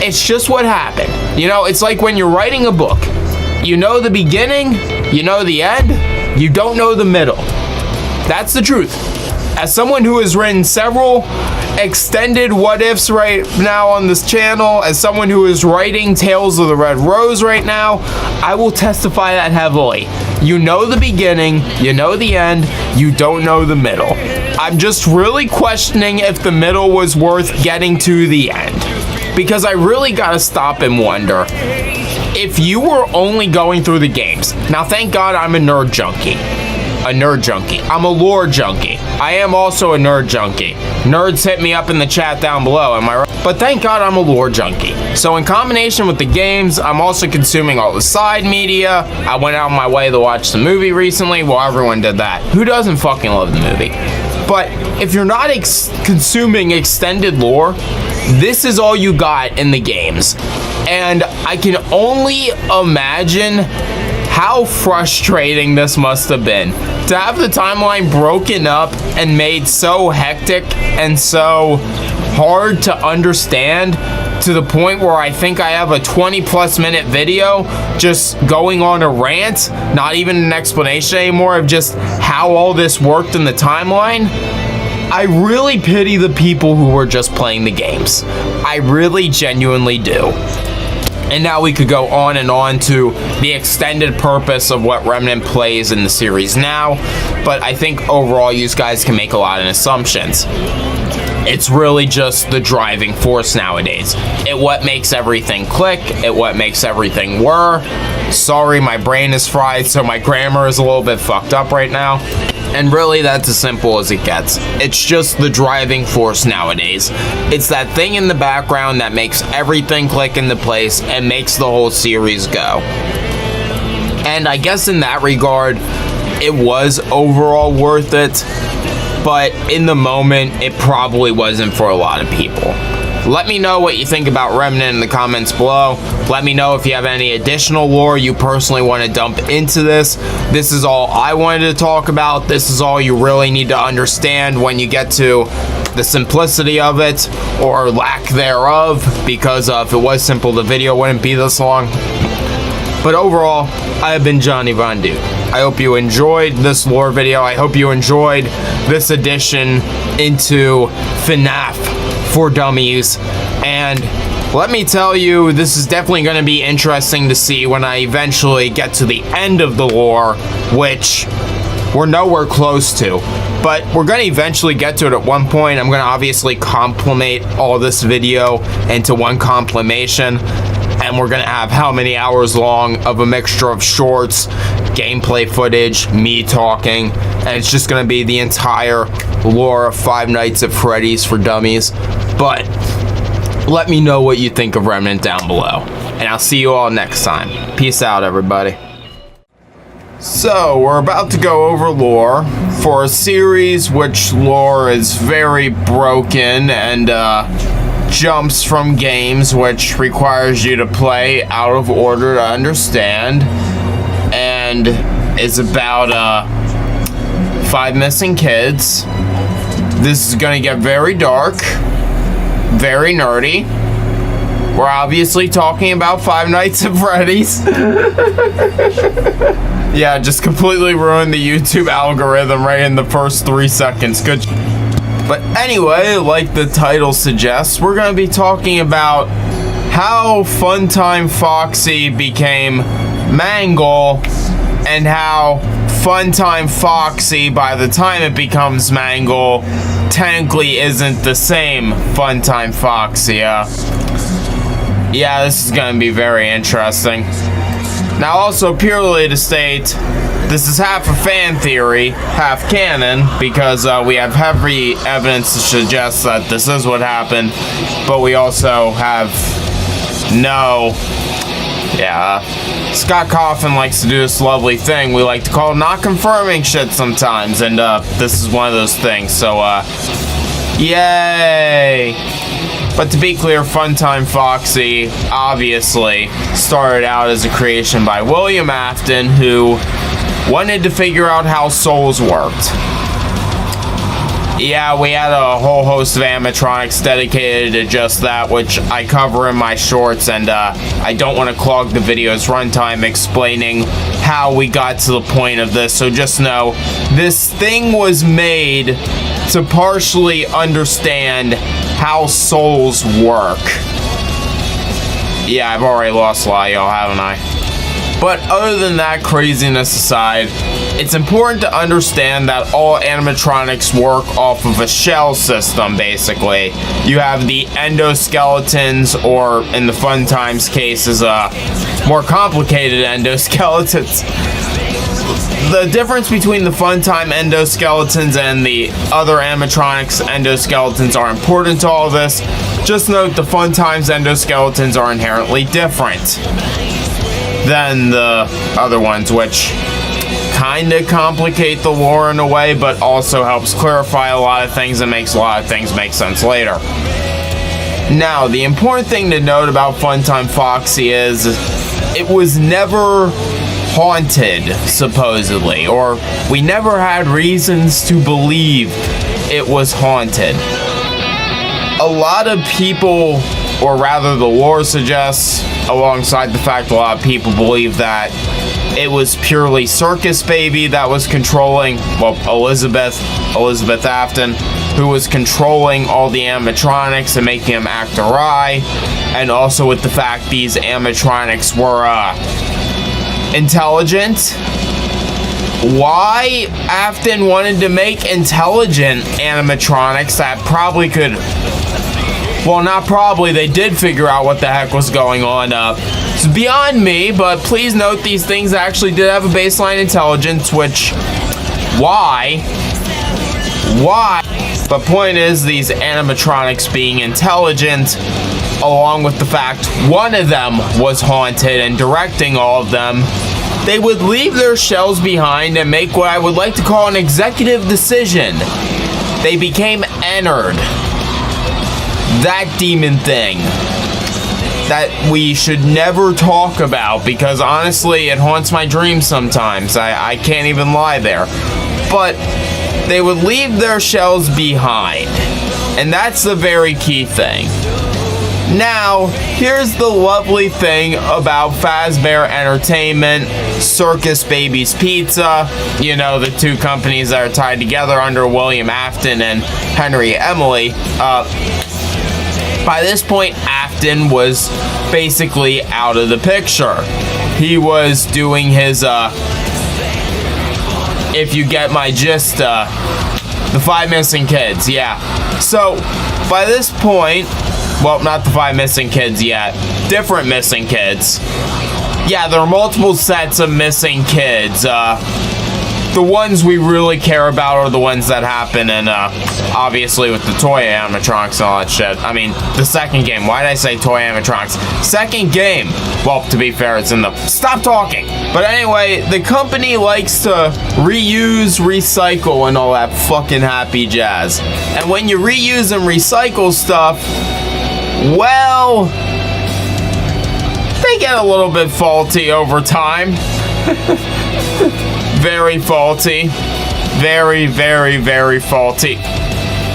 It's just what happened. You know, it's like when you're writing a book. You know the beginning, you know the end, you don't know the middle. That's the truth. As someone who has written several extended what ifs right now on this channel, as someone who is writing Tales of the Red Rose right now, I will testify that heavily. You know the beginning, you know the end, you don't know the middle. I'm just really questioning if the middle was worth getting to the end, because I really gotta stop and wonder if you were only going through the games. Now, thank God I'm a nerd junkie. I'm a lore junkie. I am also a nerd junkie. Nerds hit me up in the chat down below, am I right? But thank God I'm a lore junkie. So in combination with the games, I'm also consuming all the side media. I went out of my way to watch the movie recently. Well, everyone did that. Who doesn't fucking love the movie? But if you're not consuming extended lore, this is all you got in the games. And I can only imagine how frustrating this must have been to have the timeline broken up and made so hectic and so hard to understand, to the point where I think I have a 20+ minute video just going on a rant, not even an explanation anymore, of just how all this worked in the timeline. I really pity the people who were just playing the games. I really genuinely do. And now we could go on and on to the extended purpose of what Remnant plays in the series now, but I think overall you guys can make a lot of assumptions. It's really just the driving force nowadays. It what makes everything click, it what makes everything whir. Sorry, my brain is fried, so my grammar is a little bit fucked up right now. And really, that's as simple as it gets. It's just the driving force nowadays. It's that thing in the background that makes everything click into place and makes the whole series go. And I guess in that regard, it was overall worth it. But in the moment, it probably wasn't for a lot of people. Let me know what you think about Remnant in the comments below. Let me know if you have any additional lore you personally want to dump into this. This is all I wanted to talk about. This is all you really need to understand when you get to the simplicity of it, or lack thereof, because if it was simple, the video wouldn't be this long. But overall, I have been Johnny Von Dude. I hope you enjoyed this lore video. I hope you enjoyed this addition into FNAF For Dummies. And let me tell you, this is definitely going to be interesting to see when I eventually get to the end of the lore, which we're nowhere close to. But we're going to eventually get to it at one point. I'm going to obviously compilate all this video into one compilation. And we're going to have how many hours long of a mixture of shorts, gameplay footage, me talking. And it's just going to be the entire lore of Five Nights at Freddy's For Dummies. But let me know what you think of Remnant down below. And I'll see you all next time. Peace out, everybody. So, we're about to go over lore for a series which lore is very broken and jumps from games, which requires you to play out of order to understand, and is about 5 missing kids. This is gonna get very dark, very nerdy. We're obviously talking about Five Nights at Freddy's. Yeah, just completely ruined the YouTube algorithm right in the first 3 seconds. Good. But anyway, like the title suggests, we're going to be talking about how Funtime Foxy became Mangle, and how Funtime Foxy, by the time it becomes Mangle, technically isn't the same Funtime Foxy. Yeah, this is going to be very interesting. Now, also purely to state, this is half a fan theory, half canon, because we have heavy evidence to suggest that this is what happened, but we also have Scott Coffin likes to do this lovely thing we like to call not confirming shit sometimes, and this is one of those things, so yay! But to be clear, Funtime Foxy obviously started out as a creation by William Afton, who wanted to figure out how souls worked. Yeah, we had a whole host of animatronics dedicated to just that, which I cover in my shorts, and I don't want to clog the video's runtime explaining how we got to the point of this, so just know this thing was made to partially understand how souls work. Yeah, I've already lost a lot of y'all, haven't I? But other than that craziness aside, it's important to understand that all animatronics work off of a shell system, basically. You have the endoskeletons, or in the Funtime's case, is more complicated endoskeletons. The difference between the Funtime endoskeletons and the other animatronics endoskeletons are important to all this. Just note the Funtime's endoskeletons are inherently different than the other ones, which kinda complicate the lore in a way, but also helps clarify a lot of things and makes a lot of things make sense later. Now, the important thing to note about Funtime Foxy is it was never haunted, supposedly, or we never had reasons to believe it was haunted. A lot of people, or rather the lore suggests, alongside the fact a lot of people believe that it was purely Circus Baby that was controlling, well, Elizabeth Afton, who was controlling all the animatronics and making them act awry, and also with the fact these animatronics were intelligent. Why Afton wanted to make intelligent animatronics that probably could, well, not probably, they did figure out what the heck was going on. It's beyond me, but please note these things actually did have a baseline intelligence, which, why? But point is, these animatronics being intelligent, along with the fact one of them was haunted and directing all of them, they would leave their shells behind and make what I would like to call an executive decision. They became entered. that demon thing that we should never talk about, because honestly it haunts my dreams sometimes. I can't even lie there. But they would leave their shells behind, and that's the very key thing. Now, here's the lovely thing about Fazbear Entertainment, Circus Baby's Pizza, you know, the two companies that are tied together under William Afton and Henry Emily. By this point, Afton was basically out of the picture. He was doing his, if you get my gist, the 5 Missing Kids, yeah. So, by this point, well, not the 5 Missing Kids yet, different Missing Kids. Yeah, there are multiple sets of missing kids. The ones we really care about are the ones that happen in, obviously with the toy animatronics and all that shit. I mean, the second game. Why did I say toy animatronics? Second game. Well, to be fair, it's in the... Stop talking! But anyway, the company likes to reuse, recycle, and all that fucking happy jazz. And when you reuse and recycle stuff, well, they get a little bit faulty over time. Very faulty. Very, very, very faulty.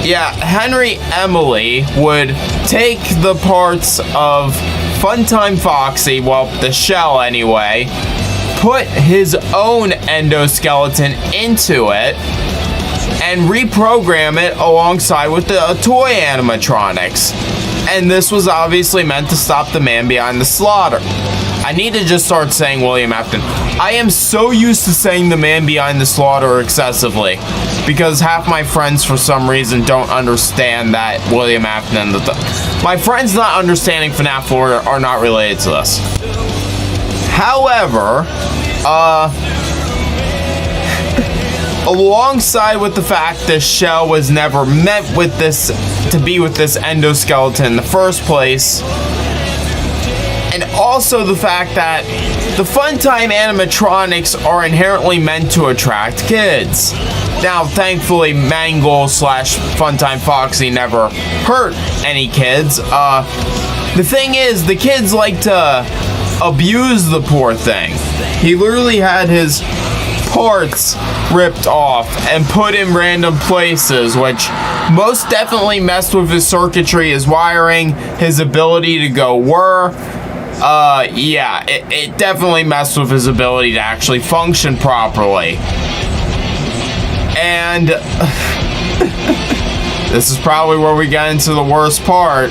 Yeah, Henry Emily would take the parts of Funtime Foxy, well, the shell anyway, put his own endoskeleton into it, and reprogram it alongside with the toy animatronics. And this was obviously meant to stop the man behind the slaughter. I need to just start saying William Afton. I am so used to saying the man behind the slaughter excessively, because half my friends for some reason don't understand that William Afton and my friends not understanding FNAF 4 are not related to this. However, alongside with the fact this shell was never meant with this to be with this endoskeleton in the first place, and also the fact that the Funtime animatronics are inherently meant to attract kids. Now, thankfully, Mangle / Funtime Foxy never hurt any kids. The thing is, the kids like to abuse the poor thing. He literally had his parts ripped off and put in random places, which most definitely messed with his circuitry, his wiring, his ability to go whir. Yeah, it definitely messed with his ability to actually function properly. And this is probably where we get into the worst part.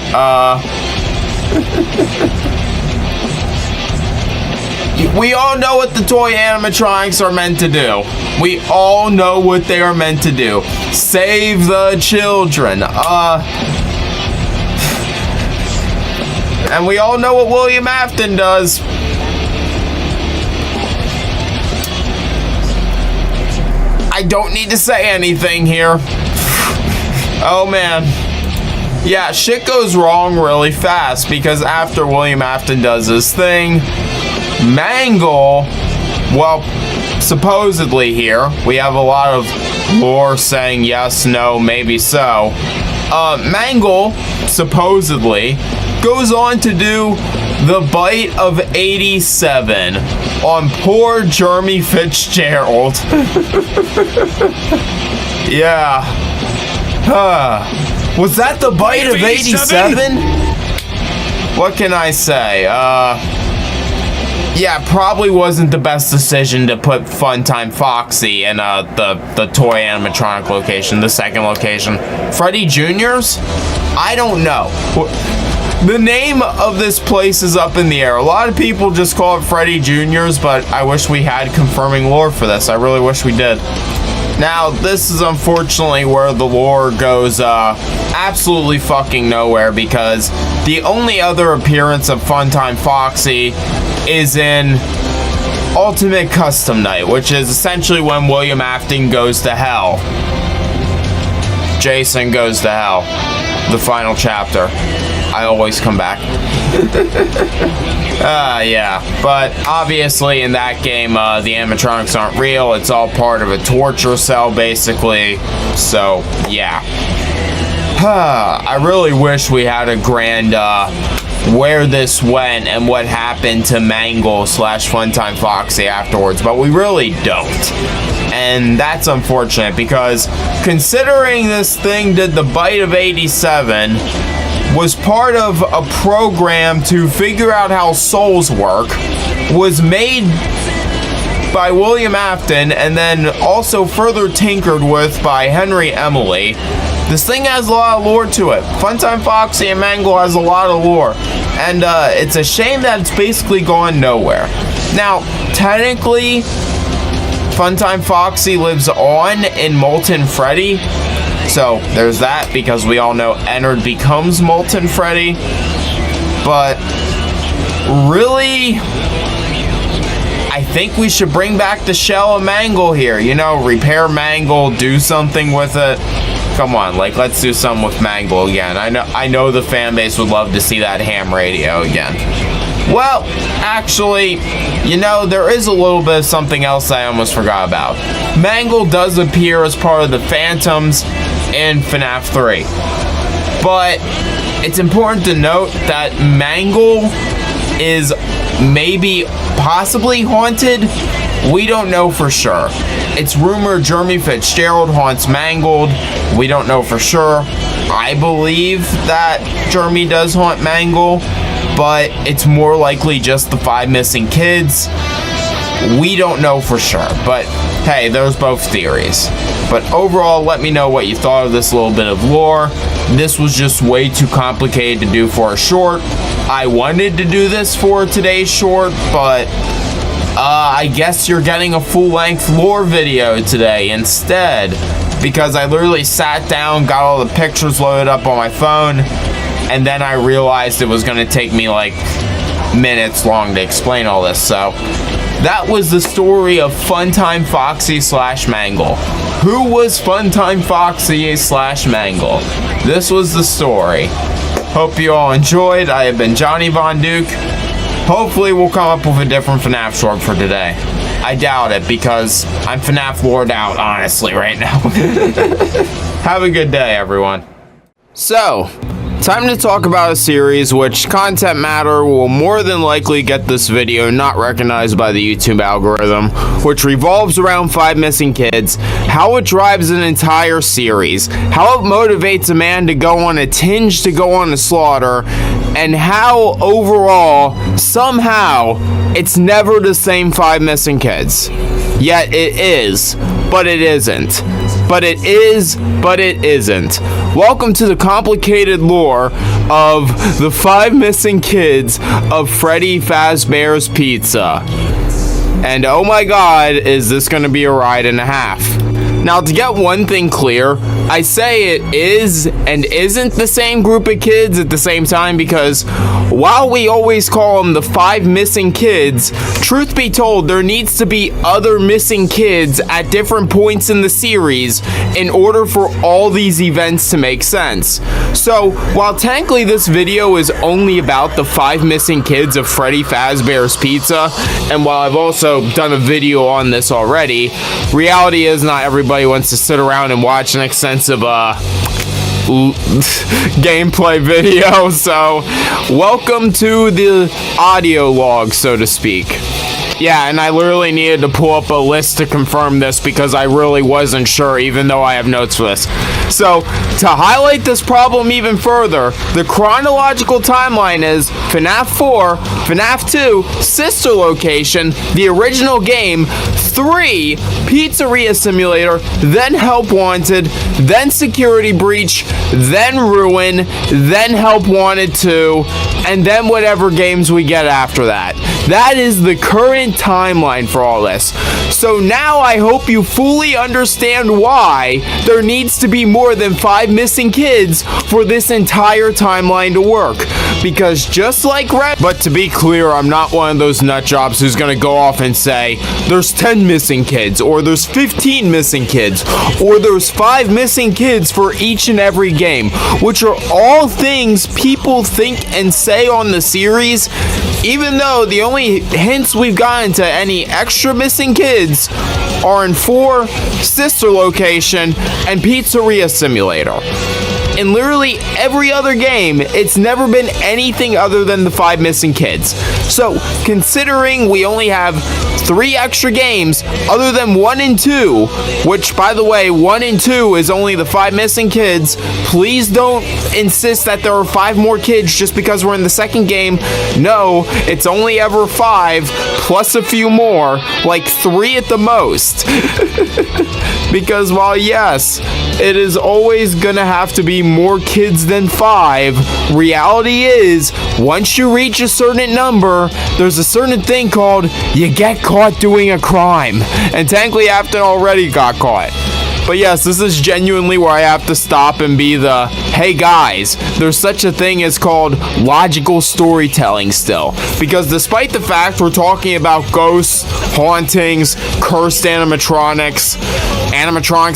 We all know what the toy animatronics are meant to do. We all know what they are meant to do. Save the children. And we all know what William Afton does. I don't need to say anything here. Oh man. Yeah, shit goes wrong really fast, because after William Afton does his thing, Mangle, well, supposedly here, we have a lot of lore saying yes, no, maybe so. Mangle, supposedly, goes on to do the bite of 87 on poor Jeremy Fitzgerald. Yeah. Was that the bite of 87? What can I say? Yeah, probably wasn't the best decision to put Funtime Foxy in the toy animatronic location, the second location. Freddy Jr.'s? I don't know. The name of this place is up in the air. A lot of people just call it Freddy Jr.'s, but I wish we had confirming lore for this. I really wish we did. Now, this is unfortunately where the lore goes absolutely fucking nowhere, because the only other appearance of Funtime Foxy is in Ultimate Custom Night, which is essentially when William Afton goes to hell. Jason goes to hell. The final chapter. I always come back. Yeah. But obviously in that game, the animatronics aren't real. It's all part of a torture cell, basically. So, yeah. I really wish we had a grand where this went and what happened to Mangle / Funtime Foxy afterwards, but we really don't. And that's unfortunate because considering this thing did the bite of 87, was part of a program to figure out how souls work, was made by William Afton, and then also further tinkered with by Henry Emily. This thing has a lot of lore to it. Funtime Foxy and Mangle has a lot of lore. And it's a shame that it's basically gone nowhere. Now, technically, Funtime Foxy lives on in Molten Freddy. So, there's that, because we all know Ennard becomes Molten Freddy. But, really, I think we should bring back the shell of Mangle here. You know, repair Mangle, do something with it. Come on, like, let's do something with Mangle again. I know the fan base would love to see that ham radio again. Well, actually, you know, there is a little bit of something else I almost forgot about. Mangle does appear as part of the Phantoms in FNAF 3. But it's important to note that Mangle is maybe possibly haunted. We don't know for sure. It's rumored Jeremy Fitzgerald haunts Mangled. We don't know for sure. I believe that Jeremy does haunt Mangle, but it's more likely just the 5 missing kids. We don't know for sure, but hey, there's both theories. But overall, let me know what you thought of this little bit of lore. This was just way too complicated to do for a short. I wanted to do this for today's short, but I guess you're getting a full-length lore video today instead, because I literally sat down, got all the pictures loaded up on my phone, and then I realized it was going to take me like minutes long to explain all this. So that was the story of Funtime Foxy / Mangle. Who was Funtime Foxy / Mangle? This was the story. Hope you all enjoyed. I have been Johnny Von Duke. Hopefully we'll come up with a different FNAF short for today. I doubt it, because I'm FNAF lored out, honestly, right now. Have a good day, everyone. So, time to talk about a series which content matter will more than likely get this video not recognized by the YouTube algorithm, which revolves around 5 missing kids, how it drives an entire series, how it motivates a man to go on a tinge to go on a slaughter, and how overall, somehow, it's never the same 5 missing kids. Yet it is, but it isn't. But it is, but it isn't. Welcome to the complicated lore of the 5 missing kids of Freddy Fazbear's Pizza. And oh my god, is this gonna be a ride and a half. Now, to get one thing clear, I say it is and isn't the same group of kids at the same time, because while we always call them the 5 missing kids, truth be told, there needs to be other missing kids at different points in the series in order for all these events to make sense. So, while technically this video is only about the 5 missing kids of Freddy Fazbear's Pizza, and while I've also done a video on this already, reality is not everybody wants to sit around and watch an extensive gameplay video, so welcome to the audio log, so to speak. Yeah, and I literally needed to pull up a list to confirm this because I really wasn't sure, even though I have notes for this. So, to highlight this problem even further, the chronological timeline is FNAF 4, FNAF 2, Sister Location, the original game, 3, Pizzeria Simulator, then Help Wanted, then Security Breach, then Ruin, then Help Wanted 2, and then whatever games we get after that. That is the current timeline for all this. So now I hope you fully understand why there needs to be more than 5 missing kids for this entire timeline to work. Because just like but to be clear, I'm not one of those nut jobs who's gonna go off and say there's 10 missing kids, or there's 15 missing kids, or there's 5 missing kids for each and every game, which are all things people think and say on the series, even though the only hints we've gotten to any extra missing kids are in 4, Sister Location, and Pizzeria Simulator. In literally every other game, it's never been anything other than the 5 missing kids. So, considering we only have 3 extra games other than 1 and 2, which, by the way, 1 and 2 is only the 5 missing kids, please don't insist that there are 5 more kids just because we're in the second game. No, it's only ever 5 plus a few more, like 3 at the most. Because while yes, it is always gonna have to be more kids than 5, reality is, once you reach a certain number, there's a certain thing called you get caught doing a crime. And technically Afton already got caught. But yes, this is genuinely where I have to stop and be the, hey guys, there's such a thing as called logical storytelling still. Because despite the fact we're talking about ghosts, hauntings, cursed animatronics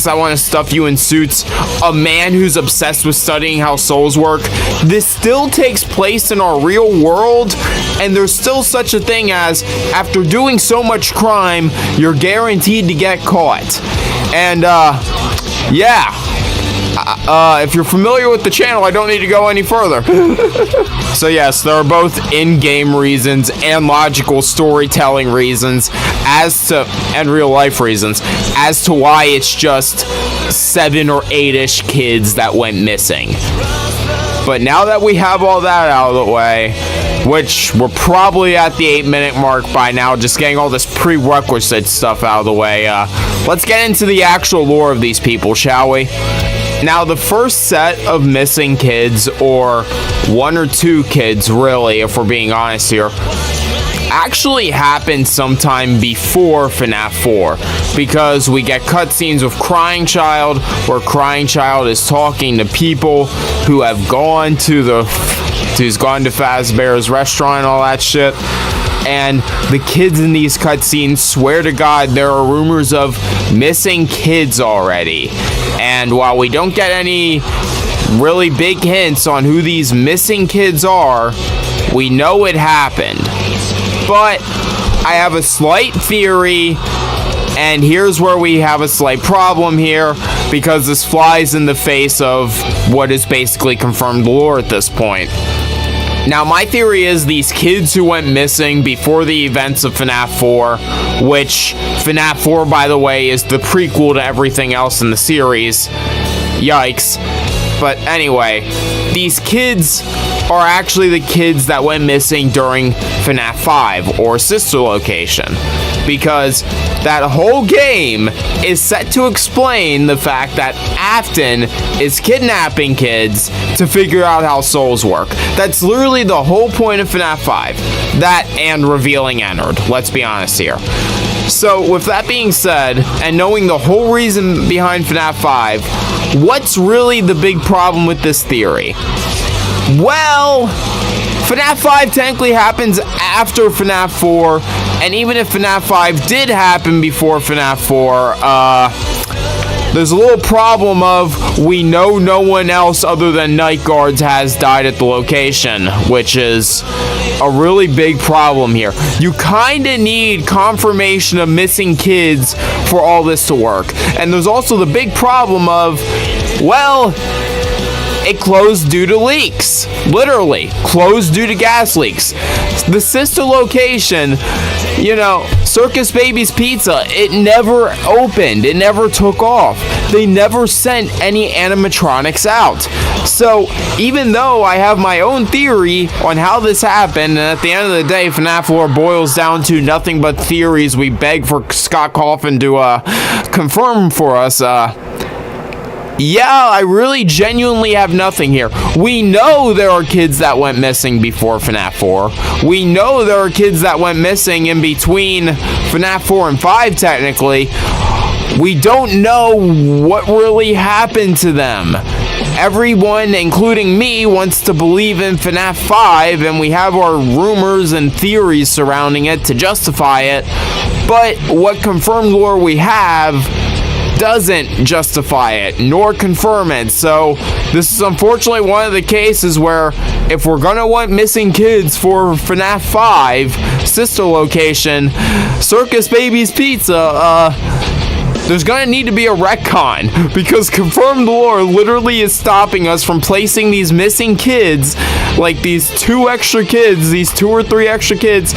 that want to stuff you in suits, a man who's obsessed with studying how souls work, this still takes place in our real world, and there's still such a thing as, after doing so much crime, you're guaranteed to get caught. And, if you're familiar with the channel, I don't need to go any further. So yes, there are both in-game reasons and logical storytelling reasons and real-life reasons as to why it's just 7 or 8-ish kids that went missing. But now that we have all that out of the way, which we're probably at the 8-minute mark by now, just getting all this prerequisite stuff out of the way, let's get into the actual lore of these people, shall we? Now, the first set of missing kids, or 1 or 2 kids, really, if we're being honest here, actually happened sometime before FNAF 4, because we get cutscenes with Crying Child, where Crying Child is talking to people who have gone to Fazbear's restaurant and all that shit. And the kids in these cutscenes, swear to God, there are rumors of missing kids already. And while we don't get any really big hints on who these missing kids are, we know it happened. But I have a slight theory, and here's where we have a slight problem here, because this flies in the face of what is basically confirmed lore at this point. Now, my theory is these kids who went missing before the events of FNAF 4, which FNAF 4, by the way, is the prequel to everything else in the series. Yikes. But anyway, these kids are actually the kids that went missing during FNAF 5, or Sister Location. Because that whole game is set to explain the fact that Afton is kidnapping kids to figure out how souls work. That's literally the whole point of FNAF 5. That and revealing Ennard, let's be honest here. So, with that being said, and knowing the whole reason behind FNAF 5, what's really the big problem with this theory? Well, FNAF 5 technically happens after FNAF 4, and even if FNAF 5 did happen before FNAF 4, there's a little problem of we know no one else other than night guards has died at the location, which is a really big problem here. You kinda need confirmation of missing kids for all this to work. And there's also the big problem of, well, it closed due to leaks. Literally, closed due to gas leaks. The sister location, Circus Baby's Pizza, it never opened. It never took off. They never sent any animatronics out. So, even though I have my own theory on how this happened, and at the end of the day, FNAF lore boils down to nothing but theories, we beg for Scott Coffin to confirm for us, I really genuinely have nothing here. We know there are kids that went missing before FNAF 4. We know there are kids that went missing in between FNAF 4 and 5, technically. We don't know what really happened to them. Everyone, including me, wants to believe in FNAF 5, and we have our rumors and theories surrounding it to justify it. But what confirmed lore we have doesn't justify it, nor confirm it. So this is unfortunately one of the cases where if we're gonna want missing kids for FNAF 5 sister location, Circus Baby's Pizza, there's gonna need to be a retcon, because confirmed lore literally is stopping us from placing these missing kids, like these 2 extra kids, these 2 or 3 extra kids,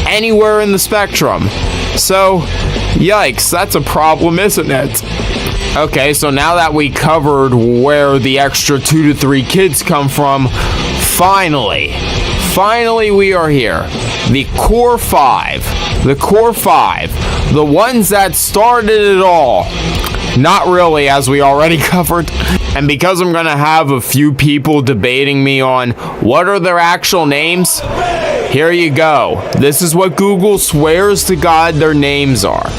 anywhere in the spectrum. So, yikes, that's a problem, isn't it? Okay, so now that we covered where the extra 2 to 3 kids come from, finally we are here. The core 5. The ones that started it all. Not really, as we already covered. And because I'm gonna have a few people debating me on what are their actual names, here you go. This is what Google swears to God their names are.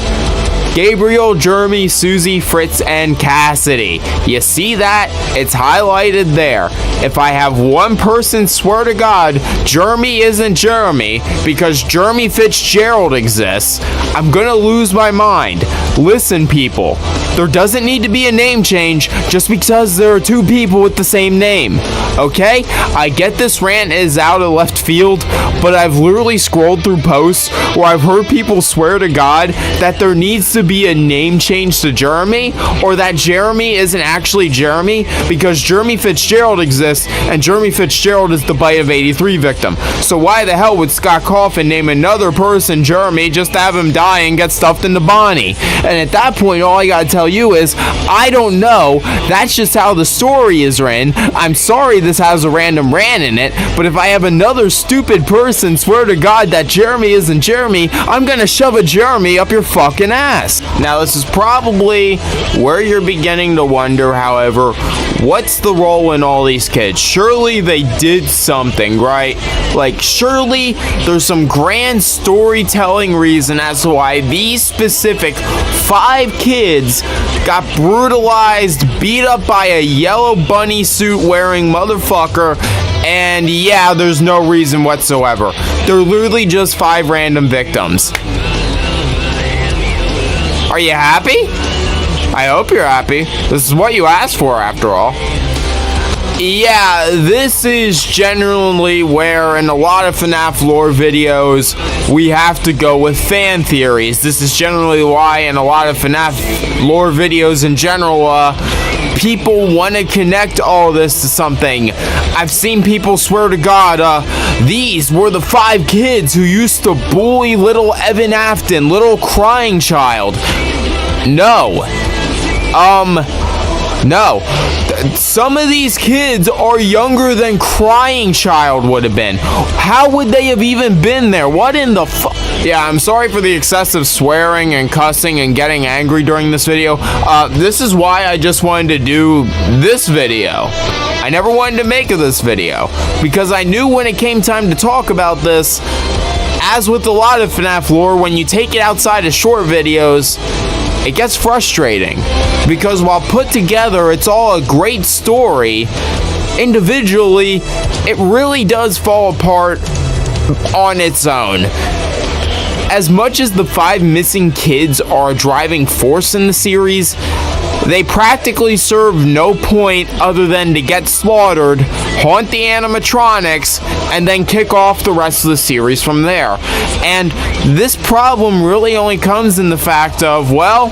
Gabriel, Jeremy, Susie, Fritz, and Cassidy. You see that? It's highlighted there. If I have one person swear to God Jeremy isn't Jeremy because Jeremy Fitzgerald exists, I'm gonna lose my mind. Listen, people, there doesn't need to be a name change just because there are 2 people with the same name. Okay? I get this rant is out of left field, but I've literally scrolled through posts where I've heard people swear to God that there needs to be a name change to Jeremy, or that Jeremy isn't actually Jeremy because Jeremy Fitzgerald exists and Jeremy Fitzgerald is the Bite of 83 victim. So why the hell would Scott Coffin name another person Jeremy just to have him die and get stuffed into Bonnie? And at that point, all I gotta tell you is, I don't know. That's just how the story is written. I'm sorry this has a random rant in it, but if I have another stupid person swear to God that Jeremy isn't Jeremy, I'm gonna shove a Jeremy up your fucking ass. Now, this is probably where you're beginning to wonder, however, what's the role in all these kids? Surely they did something, right? Like, surely there's some grand storytelling reason as to why these specific 5 kids got brutalized, beat up by a yellow bunny suit wearing motherfucker, and yeah, there's no reason whatsoever. They're literally just 5 random victims. Are you happy? I hope you're happy. This is what you asked for, after all. Yeah, this is generally where in a lot of FNAF lore videos we have to go with fan theories. This is generally why in a lot of FNAF lore videos in general, people want to connect all this to something. I've seen people swear to God, these were the 5 kids who used to bully little Evan Afton, little crying child. No. No. Some of these kids are younger than Crying Child would have been. How would they have even been there? What in the fuck? Yeah, I'm sorry for the excessive swearing and cussing and getting angry during this video. This is why I just wanted to do this video. I never wanted to make this video because I knew when it came time to talk about this, as with a lot of FNAF lore, when you take it outside of short videos, it gets frustrating because while put together it's all a great story, individually it really does fall apart on its own. As much as the 5 missing kids are a driving force in the series, they practically serve no point other than to get slaughtered, haunt the animatronics, and then kick off the rest of the series from there. And this problem really only comes in the fact of, well,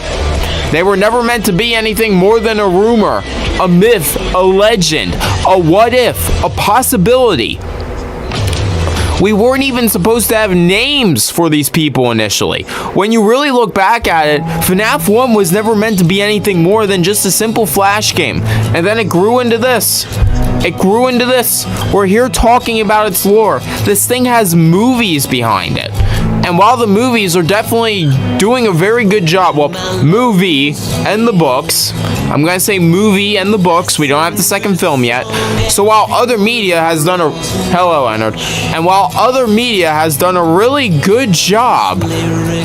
they were never meant to be anything more than a rumor, a myth, a legend, a what if, a possibility. We weren't even supposed to have names for these people initially. When you really look back at it, FNAF 1 was never meant to be anything more than just a simple flash game. And then it grew into this. We're here talking about its lore. This thing has movies behind it. And while the movies are definitely doing a very good job, well, movie and the books, I'm going to say movie and the books, we don't have the second film yet. So while other media has done a, hello Leonard, and while other media has done a really good job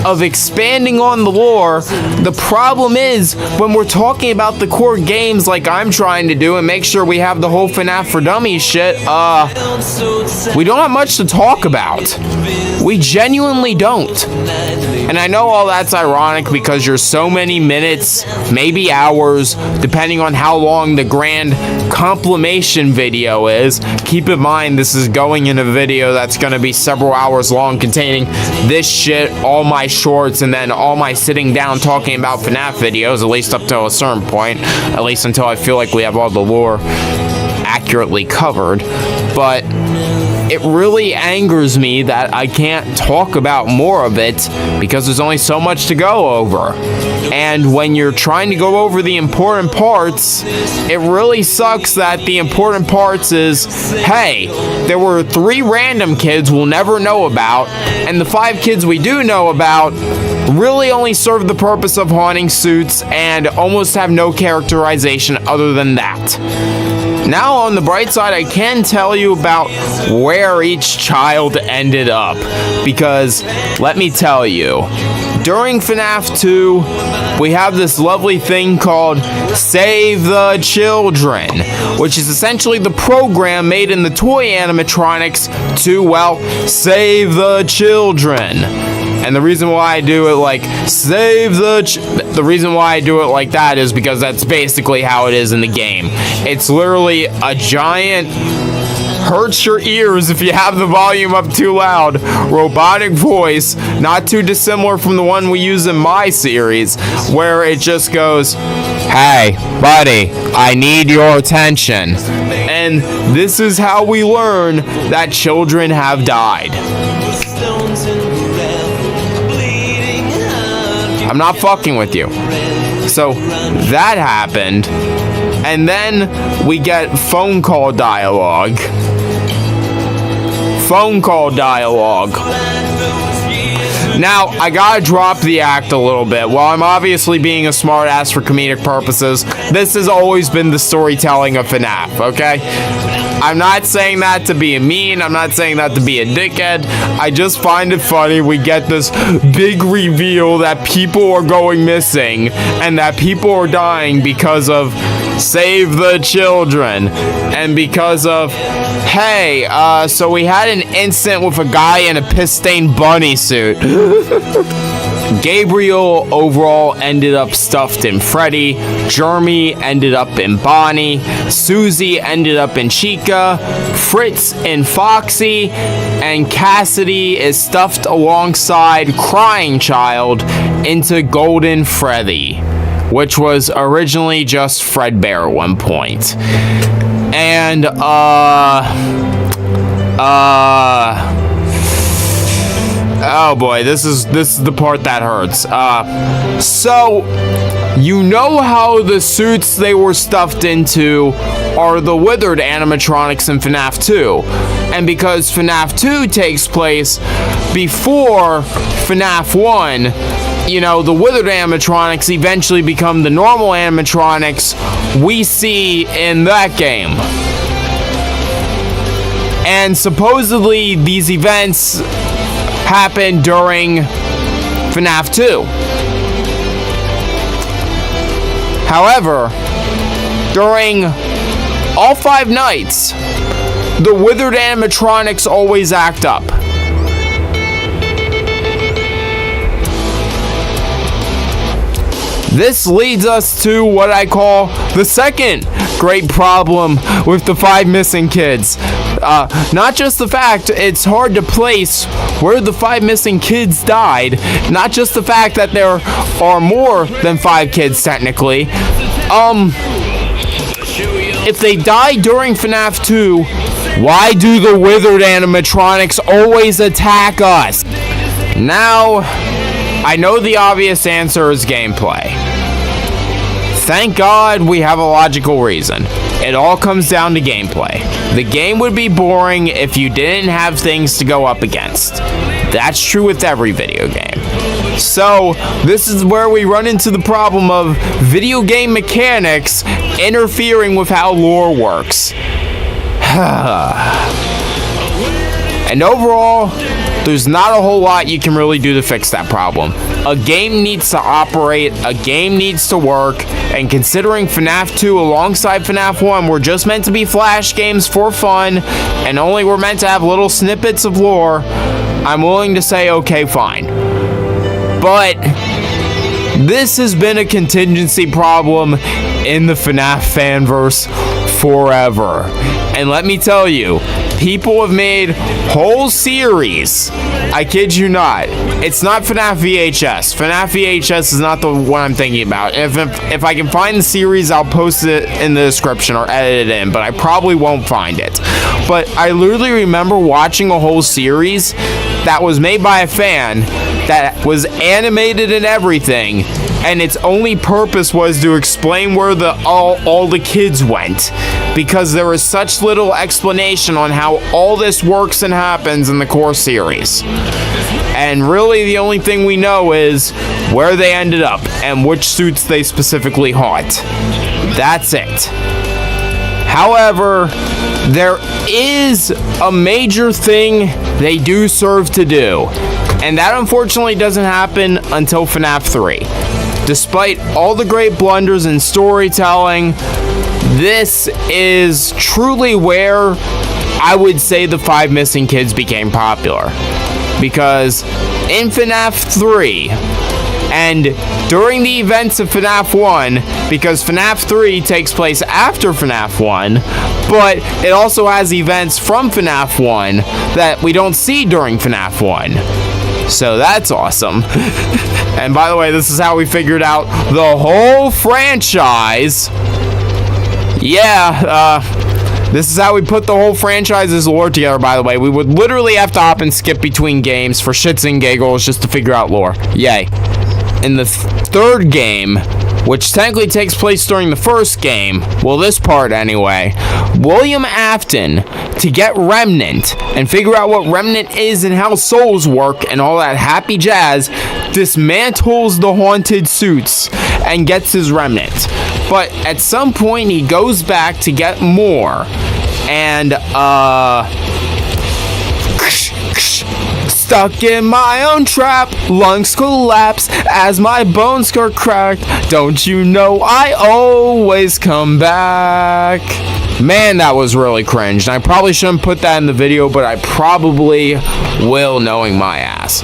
of expanding on the lore, the problem is when we're talking about the core games like I'm trying to do and make sure we have the whole FNAF For Dummies shit, we don't have much to talk about. We genuinely don't. And I know all that's ironic because you're so many minutes, maybe hours, hours, depending on how long the grand compilation video is. Keep in mind, this is going in a video that's going to be several hours long, containing this shit, all my shorts, and then all my sitting down talking about FNAF videos, at least up to a certain point, at least until I feel like we have all the lore accurately covered. But it really angers me that I can't talk about more of it because there's only so much to go over. And when you're trying to go over the important parts, it really sucks that the important parts is, hey, there were 3 random kids we'll never know about, and the 5 kids we do know about really only serve the purpose of haunting suits and almost have no characterization other than that. Now, on the bright side, I can tell you about where each child ended up, because let me tell you, during FNAF 2, we have this lovely thing called Save the Children, which is essentially the program made in the toy animatronics to, well, save the children. And the reason why I do it like the reason why I do it like that is because that's basically how it is in the game. It's literally a giant, hurts your ears if you have the volume up too loud, robotic voice, not too dissimilar from the one we use in my series, where it just goes, "Hey, buddy, I need your attention." And this is how we learn that children have died. I'm not fucking with you. So that happened, and then we get phone call dialogue. Phone call dialogue. Now, I gotta drop the act a little bit. While I'm obviously being a smartass for comedic purposes, this has always been the storytelling of FNAF, okay? I'm not saying that to be a mean, I'm not saying that to be a dickhead. I just find it funny we get this big reveal that people are going missing and that people are dying because of Save the Children, and because of, hey, so we had an incident with a guy in a piss-stained bunny suit. Gabriel overall ended up stuffed in Freddy, Jeremy ended up in Bonnie, Susie ended up in Chica, Fritz in Foxy, and Cassidy is stuffed alongside Crying Child into Golden Freddy, which was originally just Fredbear at one point. And, oh boy, this is the part that hurts. So, you know how the suits they were stuffed into are the withered animatronics in FNAF 2. And because FNAF 2 takes place before FNAF 1, you know, the withered animatronics eventually become the normal animatronics we see in that game. And supposedly these events happened during FNAF 2. However, during all 5 nights, the withered animatronics always act up. This leads us to what I call the second great problem with the 5 missing kids. Not just the fact it's hard to place where the 5 missing kids died, not just the fact that there are more than 5 kids technically. If they die during FNAF 2, why do the withered animatronics always attack us? Now, I know the obvious answer is gameplay. Thank God we have a logical reason. It all comes down to gameplay. The game would be boring if you didn't have things to go up against. That's true with every video game. So, this is where we run into the problem of video game mechanics interfering with how lore works. And overall, there's not a whole lot you can really do to fix that problem. A game needs to operate, a game needs to work, and considering FNAF 2 alongside FNAF 1 were just meant to be flash games for fun, and only were meant to have little snippets of lore, I'm willing to say, okay, fine. But This has been a contingency problem in the FNAF fanverse forever. And let me tell you, people have made whole series. I kid you not. It's not FNAF VHS. FNAF VHS is not the one I'm thinking about. If I can find the series, I'll post it in the description or edit it in, but I probably won't find it. But I literally remember watching a whole series that was made by a fan that was animated and everything, and its only purpose was to explain where all the kids went, because there was such little explanation on how all this works and happens in the core series. And really the only thing we know is where they ended up and which suits they specifically haunt. That's it. However, there is a major thing they do serve to do, and that unfortunately doesn't happen until FNAF 3. Despite all the great blunders in storytelling, this is truly where I would say the 5 missing kids became popular. Because in FNAF 3, and during the events of FNAF 1, because FNAF 3 takes place after FNAF 1, but it also has events from FNAF 1 that we don't see during FNAF 1. So that's awesome. And by the way, this is how we figured out the whole franchise. This is how we put the whole franchise's lore together, by the way. We would literally have to hop and skip between games for shits and giggles just to figure out lore. Yay. In the third game, which technically takes place during the first game, well, this part anyway, William Afton, to get Remnant and figure out what Remnant is and how souls work and all that happy jazz, dismantles the haunted suits and gets his Remnant. But at some point, he goes back to get more, and stuck in my own trap, lungs collapse as my bones are cracked. Don't you know I always come back? Man, that was really cringe, and I probably shouldn't put that in the video, but I probably will, knowing my ass.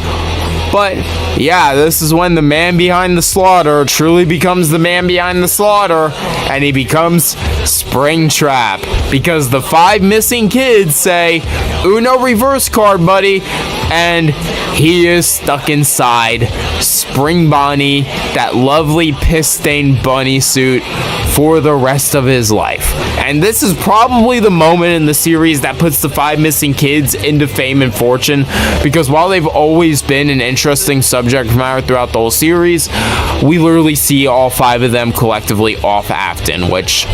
But yeah, this is when the man behind the slaughter truly becomes the man behind the slaughter, and he becomes Springtrap, because the 5 missing kids say, "Uno reverse card, buddy," and he is stuck inside Spring Bonnie, that lovely piss-stained bunny suit, for the rest of his life. And this is probably the moment in the series that puts the 5 missing kids into fame and fortune, because while they've always been an interesting subject matter throughout the whole series, we literally see all 5 of them collectively off Afton, which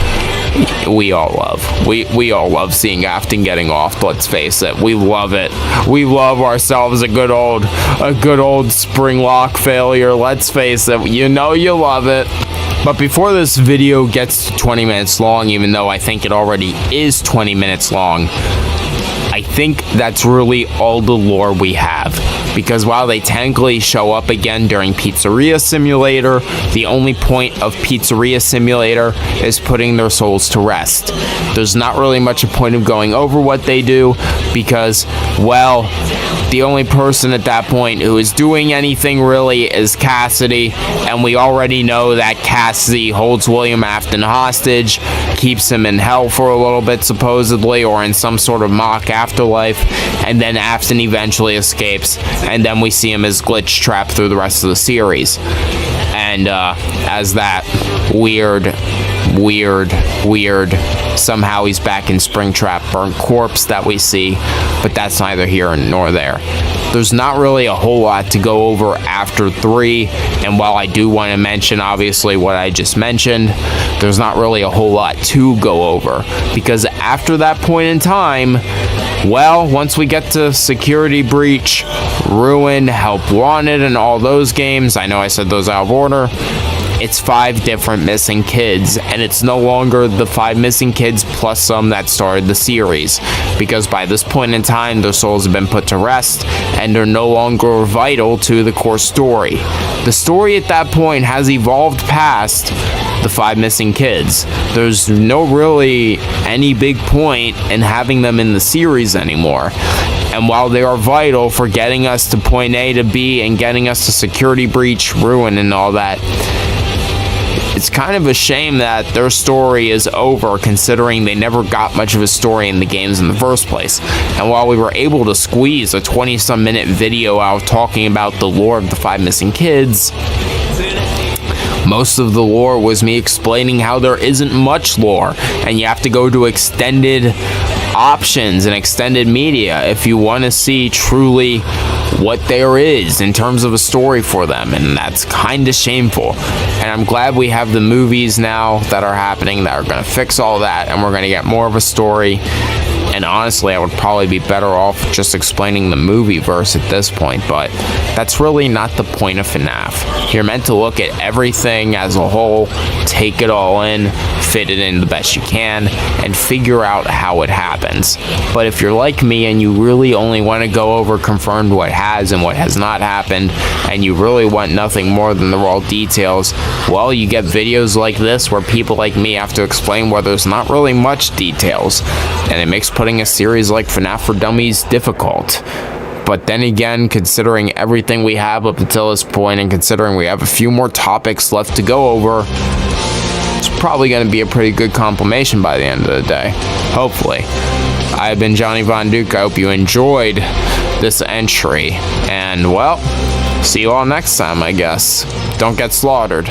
we all love. We all love seeing Afton getting off, let's face it. We love it. We love ourselves a good old spring lock failure, let's face it. You know you love it. But before this video gets to 20 minutes long, even though I think it already is 20 minutes long, I think that's really all the lore we have. Because while they technically show up again during Pizzeria Simulator, the only point of Pizzeria Simulator is putting their souls to rest. There's not really much a point of going over what they do, because, well, the only person at that point who is doing anything really is Cassidy, and we already know that Cassidy holds William Afton hostage, keeps him in hell for a little bit supposedly, or in some sort of mock afterlife, and then Afton eventually escapes, and then we see him as glitch trapped through the rest of the series. And as that weird, somehow he's back in Springtrap burnt corpse that we see, but that's neither here nor there. There's not really a whole lot to go over after 3, and while I do want to mention obviously what I just mentioned, there's not really a whole lot to go over, because after that point in time, well, once we get to Security Breach, Ruin, Help Wanted, and all those games, I know I said those out of order, it's 5 different missing kids, and it's no longer the 5 missing kids plus some that started the series, because by this point in time, their souls have been put to rest, and they're no longer vital to the core story. The story at that point has evolved past the 5 missing kids. There's no really any big point in having them in the series anymore. And while they are vital for getting us to point A to B and getting us to security breach, ruin, and all that, it's kind of a shame that their story is over, considering they never got much of a story in the games in the first place. And while we were able to squeeze a 20-some minute video out talking about the lore of the 5 missing kids, most of the lore was me explaining how there isn't much lore, and you have to go to extended options and extended media if you want to see truly what there is in terms of a story for them, and that's kind of shameful. And I'm glad we have the movies now that are happening that are going to fix all that, and we're going to get more of a story. And honestly, I would probably be better off just explaining the movie verse at this point, but that's really not the point of FNAF. You're meant to look at everything as a whole, take it all in, fit it in the best you can, and figure out how it happens. But if you're like me and you really only want to go over confirmed what has and what has not happened, and you really want nothing more than the raw details, well, you get videos like this where people like me have to explain where there's not really much details, and it makes putting a series like FNAF For Dummies difficult. But then again, considering everything we have up until this point, and considering we have a few more topics left to go over, it's probably going to be a pretty good compilation by the end of the day. Hopefully. I've been Johnny Von Duke. I hope you enjoyed this entry. And, well, see you all next time, I guess. Don't get slaughtered.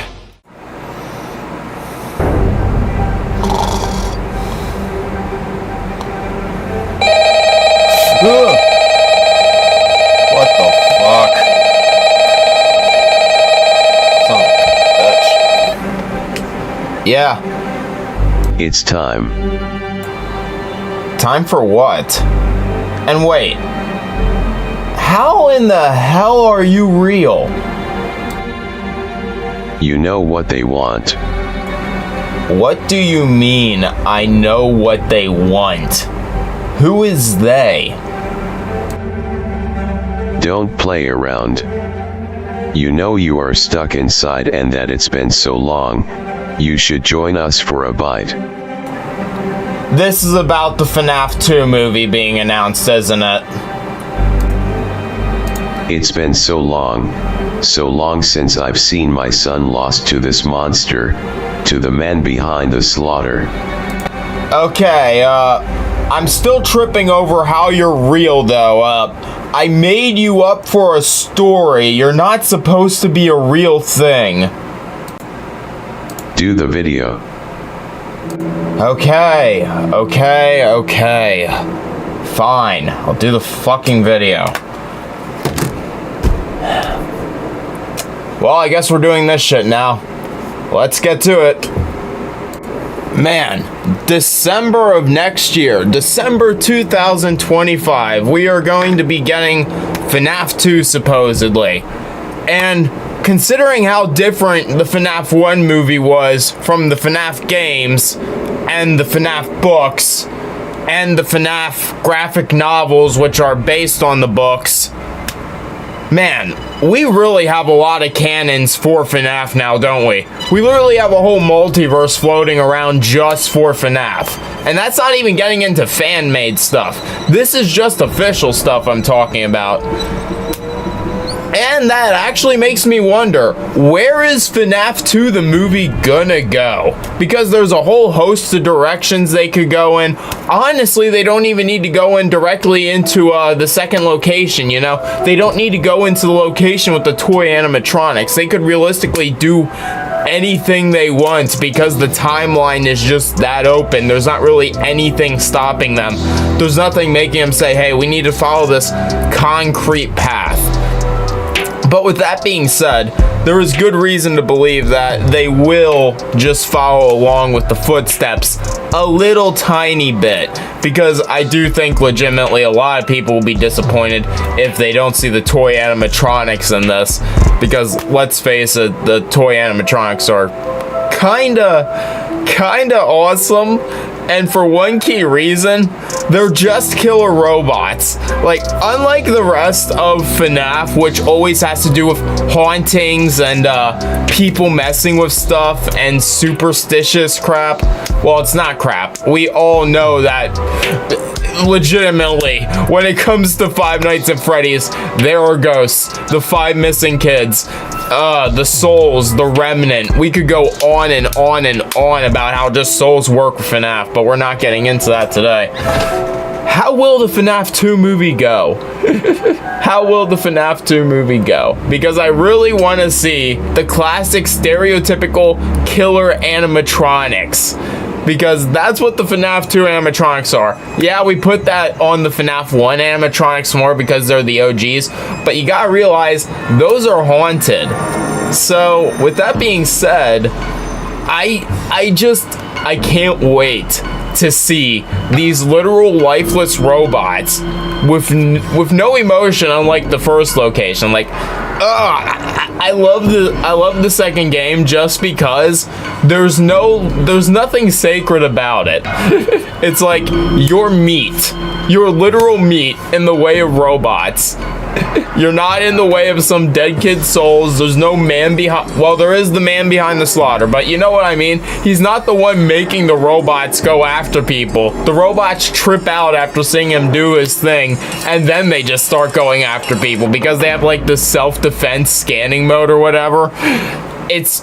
Ugh. What the fuck? Son of a bitch. Yeah. It's time. Time for what? And wait. How in the hell are you real? You know what they want. What do you mean, I know what they want? Who is they? Don't play around. You know you are stuck inside and that it's been so long. You should join us for a bite. This is about the FNAF 2 movie being announced, isn't it? It's been so long since I've seen my son lost to this monster, to the man behind the slaughter. Okay, I'm still tripping over how you're real, though. I made you up for a story. You're not supposed to be a real thing. Do the video. Okay. Fine, I'll do the fucking video. Well, I guess we're doing this shit now. Let's get to it. Man, December of next year, December 2025, we are going to be getting FNAF 2 supposedly. And considering how different the FNAF 1 movie was from the FNAF games and the FNAF books and the FNAF graphic novels, which are based on the books, man, we really have a lot of canons for FNAF now, don't we? We literally have a whole multiverse floating around just for FNAF. And that's not even getting into fan-made stuff. This is just official stuff I'm talking about. And that actually makes me wonder, where is FNAF 2 the movie gonna go? Because there's a whole host of directions they could go in. Honestly, they don't even need to go in directly into the second location, you know? They don't need to go into the location with the toy animatronics. They could realistically do anything they want because the timeline is just that open. There's not really anything stopping them. There's nothing making them say, hey, we need to follow this concrete path. But with that being said, there is good reason to believe that they will just follow along with the footsteps a little tiny bit, because I do think legitimately a lot of people will be disappointed if they don't see the toy animatronics in this, because let's face it, the toy animatronics are kinda awesome. And for one key reason, they're just killer robots. Like, unlike the rest of FNAF, which always has to do with hauntings and people messing with stuff and superstitious crap. Well, it's not crap. We all know that legitimately, when it comes to Five Nights at Freddy's, there are ghosts, the 5 missing kids, the souls, the remnant. We could go on and on and on about how just souls work with FNAF, but we're not getting into that today. How will the FNAF 2 movie go? How will the FNAF 2 movie go? Because I really want to see the classic stereotypical killer animatronics. Because that's what the FNAF 2 animatronics are. Yeah, we put that on the FNAF 1 animatronics more because they're the OGs, but you gotta realize those are haunted. So, with that being said, I can't wait to see these literal lifeless robots with no emotion, unlike the first location. Like, I love the second game just because there's nothing sacred about it. It's like your meat, your literal meat in the way of robots. You're not in the way of some dead kid's souls. There's no man behind. Well, there is the man behind the slaughter, but you know what I mean? He's not the one making the robots go after people. The robots trip out after seeing him do his thing, and then they just start going after people because they have like the self-defense scanning mode or whatever. It's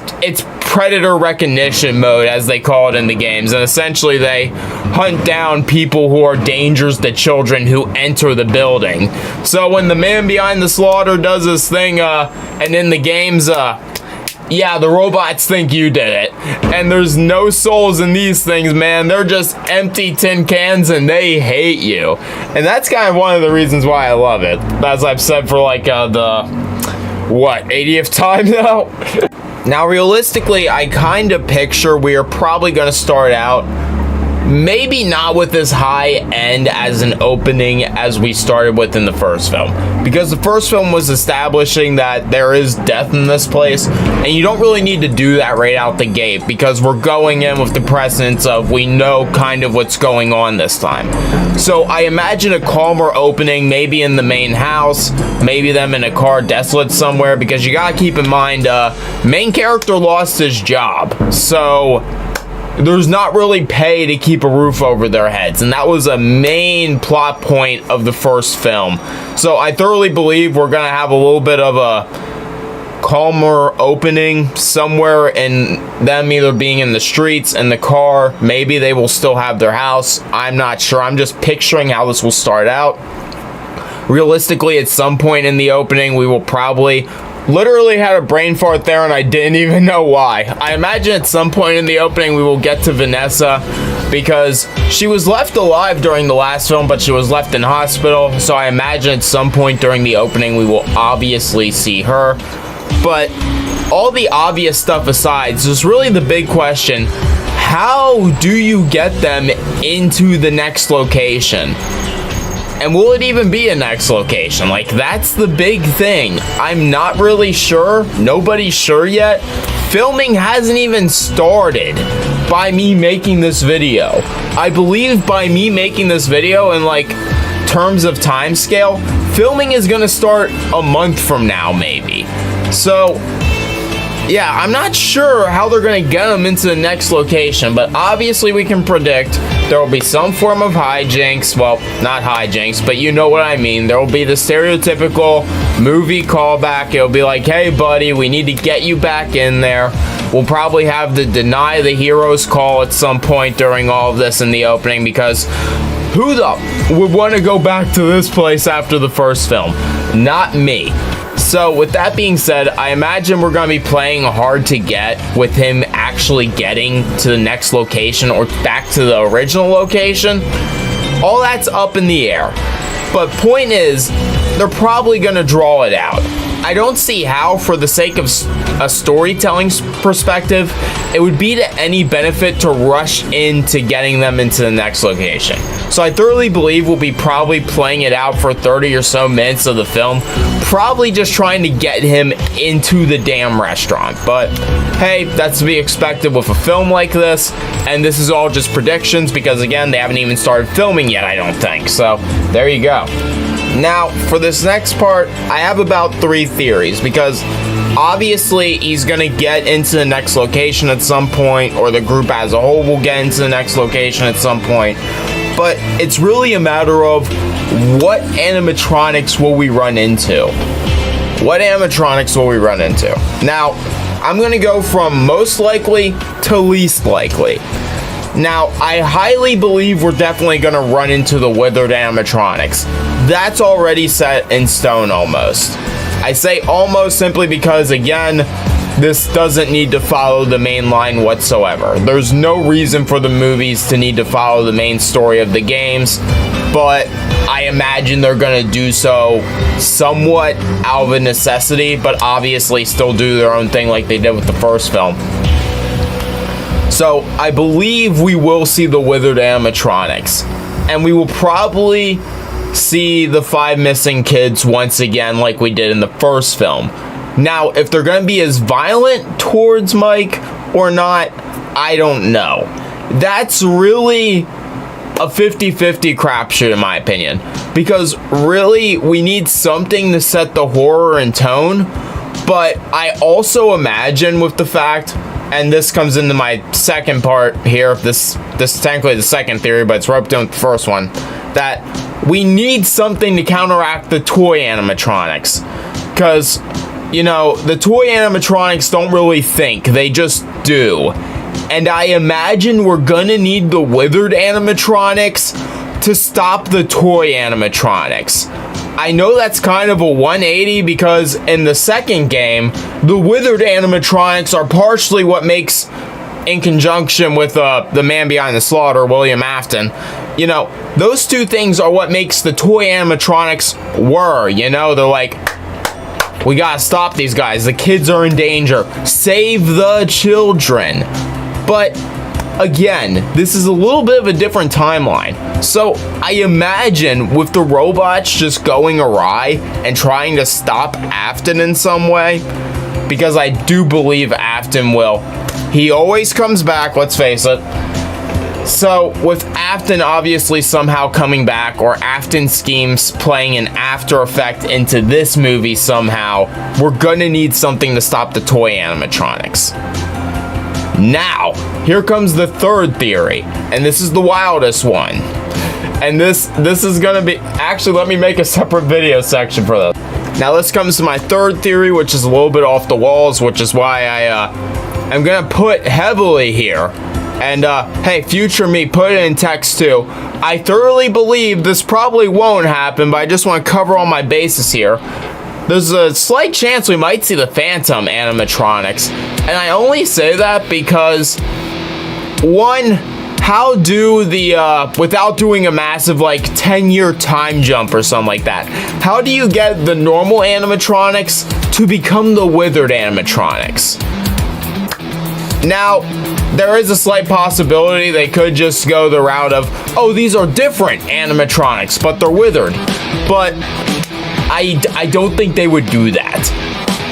predator recognition mode, as they call it in the games, and essentially they hunt down people who are dangers to children who enter the building. So when the man behind the slaughter does his thing, and in the games, yeah, the robots think you did it. And there's no souls in these things, man. They're just empty tin cans and they hate you. And that's kind of one of the reasons why I love it. As I've said for like the 80th time now? Now, realistically, I kind of picture we are probably going to start out maybe not with as high end as an opening as we started with in the first film, because the first film was establishing that there is death in this place, and you don't really need to do that right out the gate because we're going in with the precedence of we know kind of what's going on this time. So I imagine a calmer opening, maybe in the main house, maybe them in a car desolate somewhere, because you gotta keep in mind main character lost his job, so there's not really pay to keep a roof over their heads, and that was a main plot point of the first film. So I thoroughly believe we're gonna have a little bit of a calmer opening somewhere, in them either being in the streets, in the car. Maybe they will still have their house. I'm not sure. I'm just picturing how this will start out. Realistically, at some point in the opening, we will probably literally had a brain fart there and I didn't even know why. I imagine at some point in the opening we will get to Vanessa, because she was left alive during the last film, but she was left in hospital. So I imagine at some point during the opening we will obviously see her. But all the obvious stuff aside, there's really the big question: how do you get them into the next location? And will it even be a next location? Like, that's the big thing. I'm not really sure. Nobody's sure yet. Filming hasn't even started by me making this video. I believe by me making this video, in like terms of time scale, filming is gonna start a month from now, maybe. So yeah, I'm not sure how they're gonna get them into the next location, but obviously we can predict there will be some form of hijinks. Well, not hijinks, but you know what I mean. There will be the stereotypical movie callback. It'll be like, hey buddy, we need to get you back in there. We'll probably have the deny the heroes call at some point during all of this in the opening, because who would want to go back to this place after the first film? Not me. So with that being said, I imagine we're going to be playing hard to get with him actually getting to the next location or back to the original location. All that's up in the air. But point is, they're probably going to draw it out. I don't see how, for the sake of a storytelling perspective, it would be to any benefit to rush into getting them into the next location. So I thoroughly believe we'll be probably playing it out for 30 or so minutes of the film, probably just trying to get him into the damn restaurant. But hey, that's to be expected with a film like this, and this is all just predictions because, again, they haven't even started filming yet, I don't think. So there you go. Now, for this next part, I have about 3 theories, because obviously he's going to get into the next location at some point, or the group as a whole will get into the next location at some point. but it's really a matter of what animatronics will we run into. What animatronics will we run into? Now, I'm going to go from most likely to least likely. Now, I highly believe we're definitely going to run into the withered animatronics. That's already set in stone almost. I say almost simply because, again, this doesn't need to follow the main line whatsoever. There's no reason for the movies to need to follow the main story of the games, but I imagine they're going to do so somewhat out of a necessity, but obviously still do their own thing like they did with the first film. So I believe we will see the withered animatronics, and we will probably see the 5 missing kids once again like we did in the first film. Now, if they're going to be as violent towards Mike or not, I don't know. That's really a 50-50 crapshoot in my opinion, because really we need something to set the horror and tone. But I also imagine with the fact, and this comes into my second part here, this is technically the second theory, but it's roped in with the first one, that we need something to counteract the toy animatronics. Because, you know, the toy animatronics don't really think, they just do. And I imagine we're gonna need the withered animatronics to stop the toy animatronics. I know that's kind of a 180 because in the second game, the withered animatronics are partially what makes, in conjunction with the man behind the slaughter, William Afton, you know, those two things are what makes the toy animatronics whir, you know, they're like, we gotta stop these guys, the kids are in danger, save the children. But again, this is a little bit of a different timeline. So I imagine with the robots just going awry and trying to stop Afton in some way, because I do believe Afton will. He always comes back, let's face it. So with Afton obviously somehow coming back, or Afton schemes playing an after effect into this movie somehow, we're gonna need something to stop the toy animatronics. Now, here comes the third theory, and this is the wildest one. And this is gonna be, actually let me make a separate video section for this. Now this comes to my third theory, which is a little bit off the walls, which is why I'm gonna put heavily here. And hey, future me, put it in text too. I thoroughly believe this probably won't happen, but I just want to cover all my bases here. There's a slight chance we might see the Phantom animatronics. And I only say that because, one, how do the, without doing a massive like 10-year time jump or something like that, how do you get the normal animatronics to become the withered animatronics? Now, there is a slight possibility they could just go the route of, oh, these are different animatronics, but they're withered. But I don't think they would do that.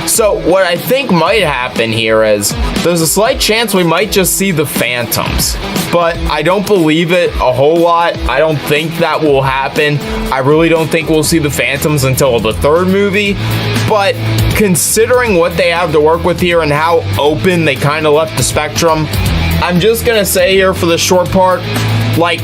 So what I think might happen here is there's a slight chance we might just see the Phantoms, but I don't believe it a whole lot. I don't think that will happen. I really don't think we'll see the Phantoms until the third movie, but considering what they have to work with here and how open they kind of left the spectrum, I'm just gonna say here for the short part, like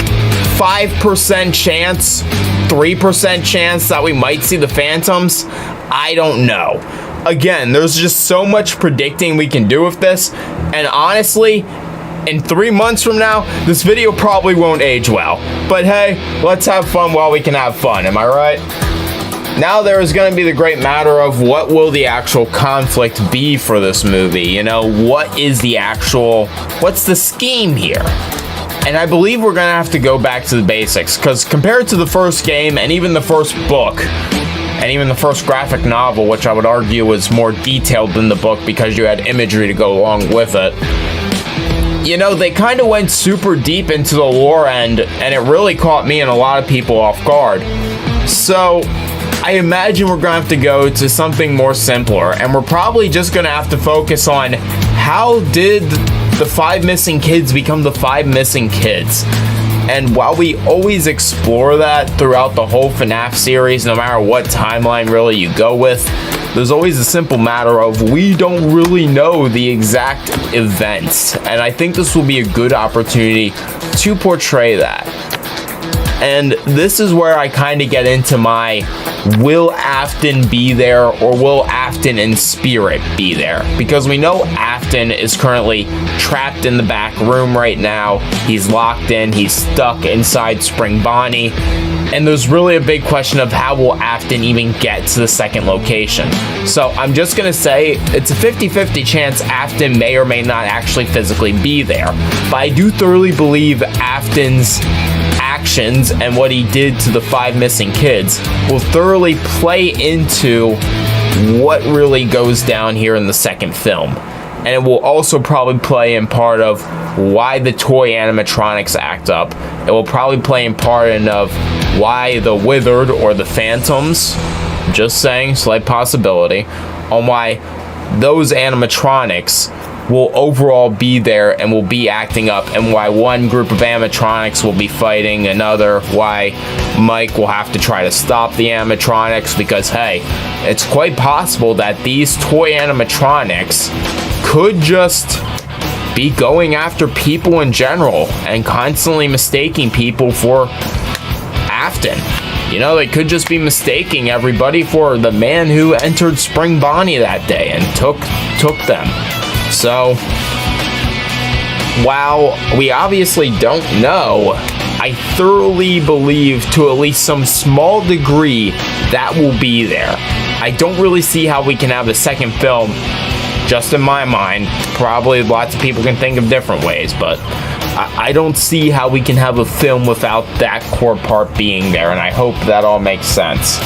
5% chance, 3% chance that we might see the Phantoms. I don't know. Again, there's just so much predicting we can do with this, and honestly, in 3 months from now, this video probably won't age well. But hey, let's have fun while we can have fun, am I right? Now there is going to be the great matter of what will the actual conflict be for this movie, you know, what is the actual, what's the scheme here? And I believe we're going to have to go back to the basics, because compared to the first game and even the first book, and even the first graphic novel, which I would argue was more detailed than the book because you had imagery to go along with it, you know, they kind of went super deep into the lore end, and it really caught me and a lot of people off guard. So I imagine we're going to have to go to something more simpler, and we're probably just going to have to focus on how did the 5 missing kids become the 5 missing kids. And while we always explore that throughout the whole FNAF series, no matter what timeline really you go with, there's always a simple matter of we don't really know the exact events. And I think this will be a good opportunity to portray that. And this is where I kind of get into my, will Afton be there, or will Afton in spirit be there? Because we know Afton is currently trapped in the back room right now. He's locked in, he's stuck inside Spring Bonnie. And there's really a big question of how will Afton even get to the second location. So I'm just going to say it's a 50-50 chance Afton may or may not actually physically be there. But I do thoroughly believe Afton's actions and what he did to the 5 missing kids will thoroughly play into what really goes down here in the second film. And it will also probably play in part of why the toy animatronics act up. It will probably play in part of why the Withered or the Phantoms, just saying, slight possibility, on why those animatronics will overall be there and will be acting up, and why one group of animatronics will be fighting another, why Mike will have to try to stop the animatronics, because hey, it's quite possible that these toy animatronics could just be going after people in general and constantly mistaking people for Afton. You know, they could just be mistaking everybody for the man who entered Spring Bonnie that day and took them. So, while we obviously don't know, I thoroughly believe to at least some small degree that will be there. I don't really see how we can have a second film, just in my mind. Probably lots of people can think of different ways, but I don't see how we can have a film without that core part being there, and I hope that all makes sense.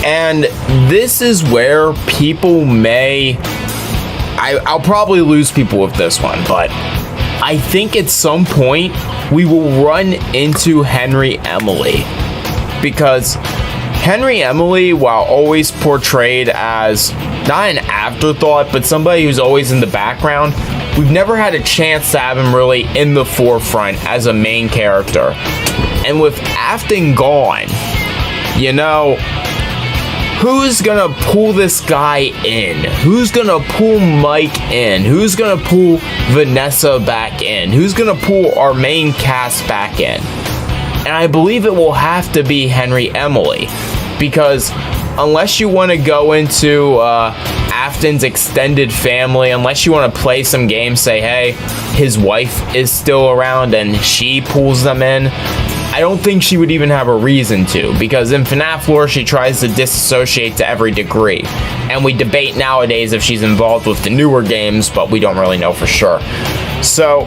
And this is where people may... I'll probably lose people with this one, but I think at some point we will run into Henry Emily. Because Henry Emily, while always portrayed as not an afterthought, but somebody who's always in the background, we've never had a chance to have him really in the forefront as a main character. And with Afton gone, you know, who's gonna pull this guy in? Who's gonna pull Mike in? Who's gonna pull Vanessa back in? Who's gonna pull our main cast back in? And I believe it will have to be Henry Emily, because unless you want to go into Afton's extended family, unless you want to play some games, say, hey, his wife is still around and she pulls them in, I don't think she would even have a reason to, because in FNAF lore, she tries to disassociate to every degree. And we debate nowadays if she's involved with the newer games, but we don't really know for sure. So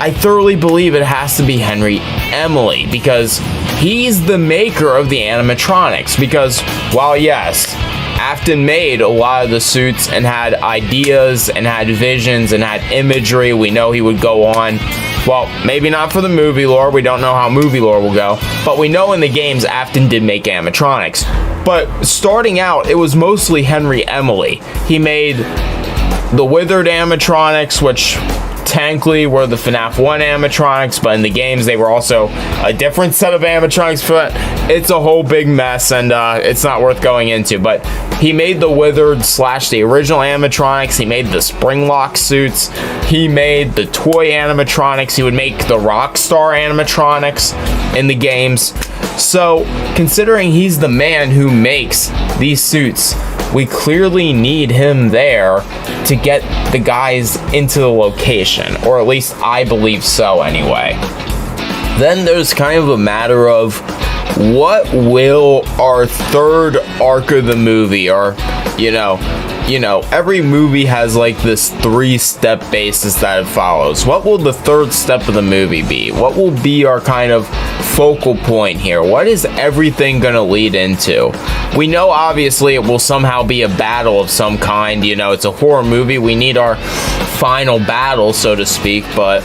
I thoroughly believe it has to be Henry Emily, because he's the maker of the animatronics. Because while yes, Afton made a lot of the suits and had ideas and had visions and had imagery, we know he would go on, well, maybe not for the movie lore, we don't know how movie lore will go, but we know in the games Afton did make animatronics. But starting out, it was mostly Henry Emily. He made the Withered animatronics, which technically were the FNAF 1 animatronics, but in the games they were also a different set of animatronics. It's a whole big mess, and it's not worth going into. But he made the Withered / the original animatronics. He made the Springlock suits. He made the toy animatronics. He would make the Rockstar animatronics in the games. So, considering he's the man who makes these suits, we clearly need him there to get the guys into the location, or at least I believe so anyway. Then there's kind of a matter of what will our third arc of the movie, or you know, every movie has like this 3-step basis that it follows. What will the third step of the movie be? What will be our kind of focal point here? What is everything gonna lead into? We know obviously it will somehow be a battle of some kind. You know, it's a horror movie. We need our final battle, so to speak, but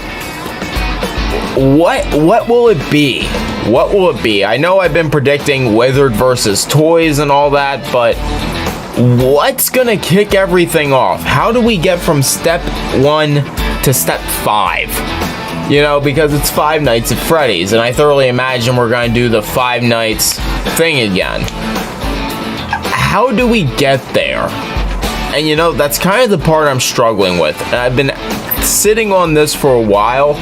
what will it be? What will it be? I know I've been predicting Withered versus Toys and all that, but what's gonna kick everything off? How do we get from step 1 to step 5? You know, because it's 5 Nights at Freddy's, and I thoroughly imagine we're gonna do the 5 Nights thing again. How do we get there? And you know, that's kind of the part I'm struggling with, and I've been sitting on this for a while.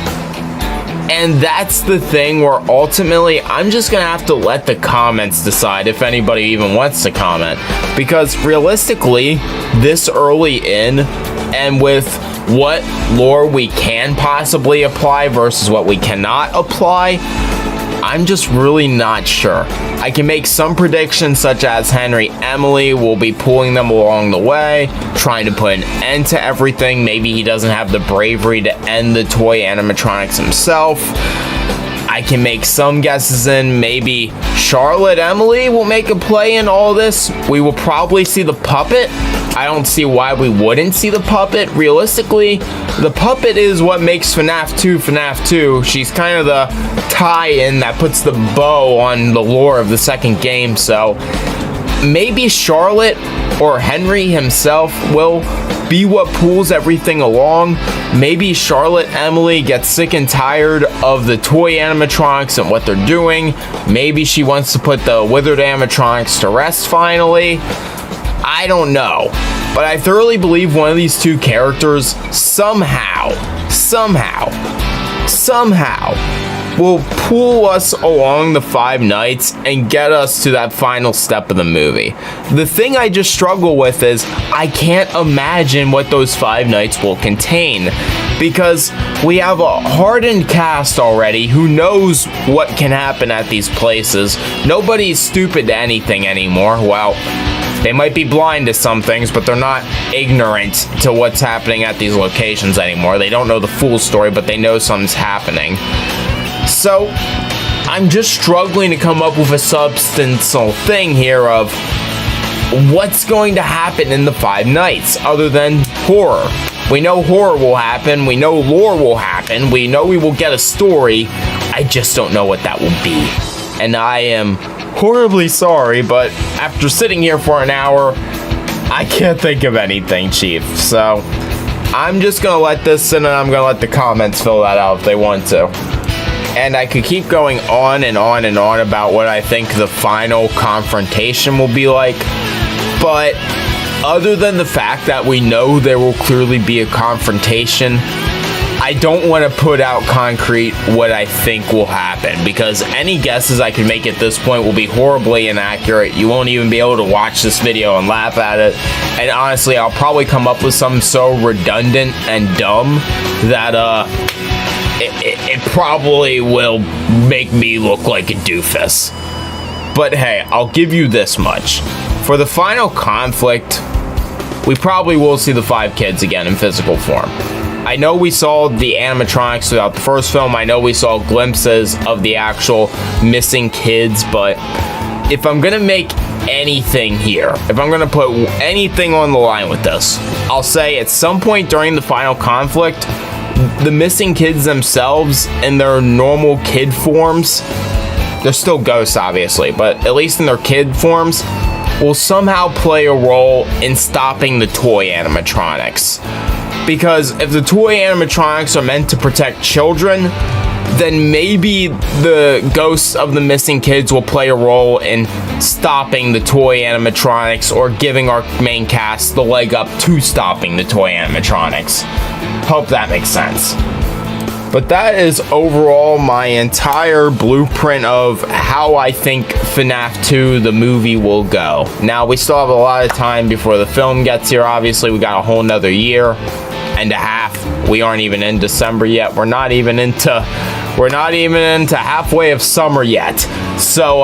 And that's the thing where ultimately I'm just gonna have to let the comments decide if anybody even wants to comment. Because realistically, this early in, and with what lore we can possibly apply versus what we cannot apply, I'm just really not sure. I can make some predictions such as Emily will be pulling them along the way, trying to put an end to everything. Maybe he doesn't have the bravery to end the toy animatronics himself. I can make some guesses in maybe Charlotte Emily will make a play in all this. We will probably see the puppet. I don't see why we wouldn't see the puppet. Realistically, the puppet is what makes FNAF 2 FNAF 2. She's kind of the tie-in that puts the bow on the lore of the second game. So maybe Charlotte or Henry himself will be what pulls everything along. Maybe Charlotte Emily gets sick and tired of the toy animatronics and what they're doing. Maybe she wants to put the withered animatronics to rest finally. I don't know. But I thoroughly believe one of these two characters somehow will pull us along the Five Nights and get us to that final step of the movie. The thing I just struggle with is I can't imagine what those Five Nights will contain, because we have a hardened cast already who knows what can happen at these places. Nobody's stupid to anything anymore. Well, they might be blind to some things, but they're not ignorant to what's happening at these locations anymore. They don't know the full story, but they know something's happening. So, I'm just struggling to come up with a substantial thing here of what's going to happen in the Five Nights other than horror. We know horror will happen, we know lore will happen, we know we will get a story. I just don't know what that will be. And I am horribly sorry, but after sitting here for an hour, I can't think of anything, Chief. So, I'm just gonna let this in, and I'm gonna let the comments fill that out if they want to. And I could keep going on and on and on about what I think the final confrontation will be like. But other than the fact that we know there will clearly be a confrontation, I don't want to put out concrete what I think will happen, because any guesses I can make at this point will be horribly inaccurate. You won't even be able to watch this video and laugh at it. And honestly, I'll probably come up with something so redundant and dumb that it probably will make me look like a doofus. But hey, I'll give you this much. For the final conflict, we probably will see the 5 kids again in physical form. I know we saw the animatronics throughout the first film. I know we saw glimpses of the actual missing kids, but if I'm gonna make anything here, if I'm gonna put anything on the line with this, I'll say at some point during the final conflict, the missing kids themselves in their normal kid forms, they're still ghosts obviously, but at least in their kid forms, will somehow play a role in stopping the toy animatronics. Because if the toy animatronics are meant to protect children, then maybe the ghosts of the missing kids will play a role in stopping the toy animatronics, or giving our main cast the leg up to stopping the toy animatronics. Hope that makes sense. But that is overall my entire blueprint of how I think FNAF 2, the movie, will go. Now, we still have a lot of time before the film gets here. Obviously, we got a whole nother year and a half. We aren't even in December yet. We're not even into halfway of summer yet. So,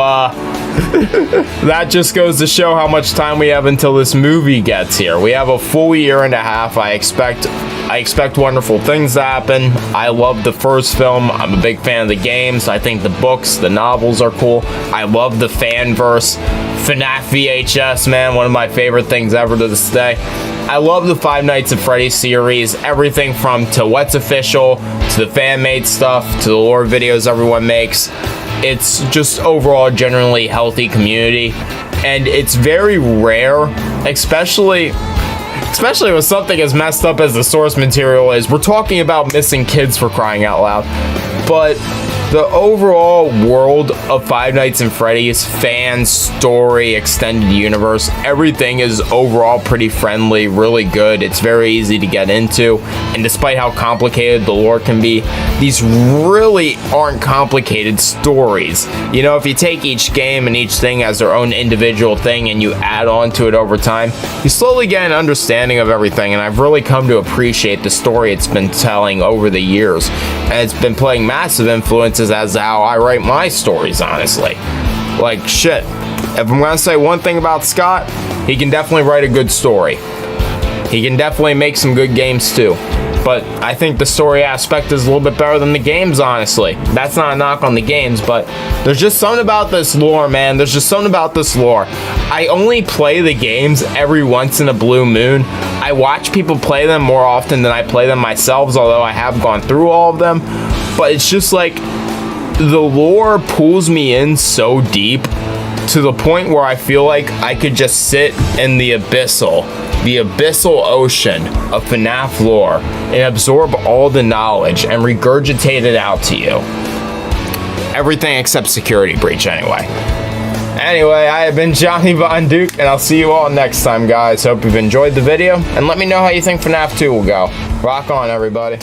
that just goes to show how much time we have until this movie gets here. We have a full year and a half. I expect wonderful things to happen. I love the first film. I'm a big fan of the games. I think the books, the novels are cool. I love the fanverse. FNAF VHS, man, one of my favorite things ever to this day. I love the Five Nights at Freddy series. Everything from to what's official, to the fan-made stuff, to the lore videos everyone makes. It's just overall a generally healthy community. And it's very rare, especially with something as messed up as the source material is. We're talking about missing kids, for crying out loud. But the overall world of Five Nights at Freddy's, fan, story, extended universe, everything is overall pretty friendly, really good. It's very easy to get into, and despite how complicated the lore can be, these really aren't complicated stories. You know, if you take each game and each thing as their own individual thing and you add on to it over time, you slowly get an understanding of everything, and I've really come to appreciate the story it's been telling over the years, and it's been playing massive influences as to how I write my stories, honestly. Like, shit, if I'm gonna say one thing about Scott, he can definitely write a good story. He can definitely make some good games too. But I think the story aspect is a little bit better than the games, honestly. That's not a knock on the games, but there's just something about this lore, man. There's just something about this lore. I only play the games every once in a blue moon. I watch people play them more often than I play them myself, although I have gone through all of them. But it's just like, the lore pulls me in so deep to the point where I feel like I could just sit in the abyssal ocean of FNAF lore and absorb all the knowledge and regurgitate it out to you. Everything except Security Breach, anyway. Anyway, I have been Johnny Von Duke, and I'll see you all next time, guys. Hope you've enjoyed the video, and let me know how you think FNAF 2 will go. Rock on, everybody.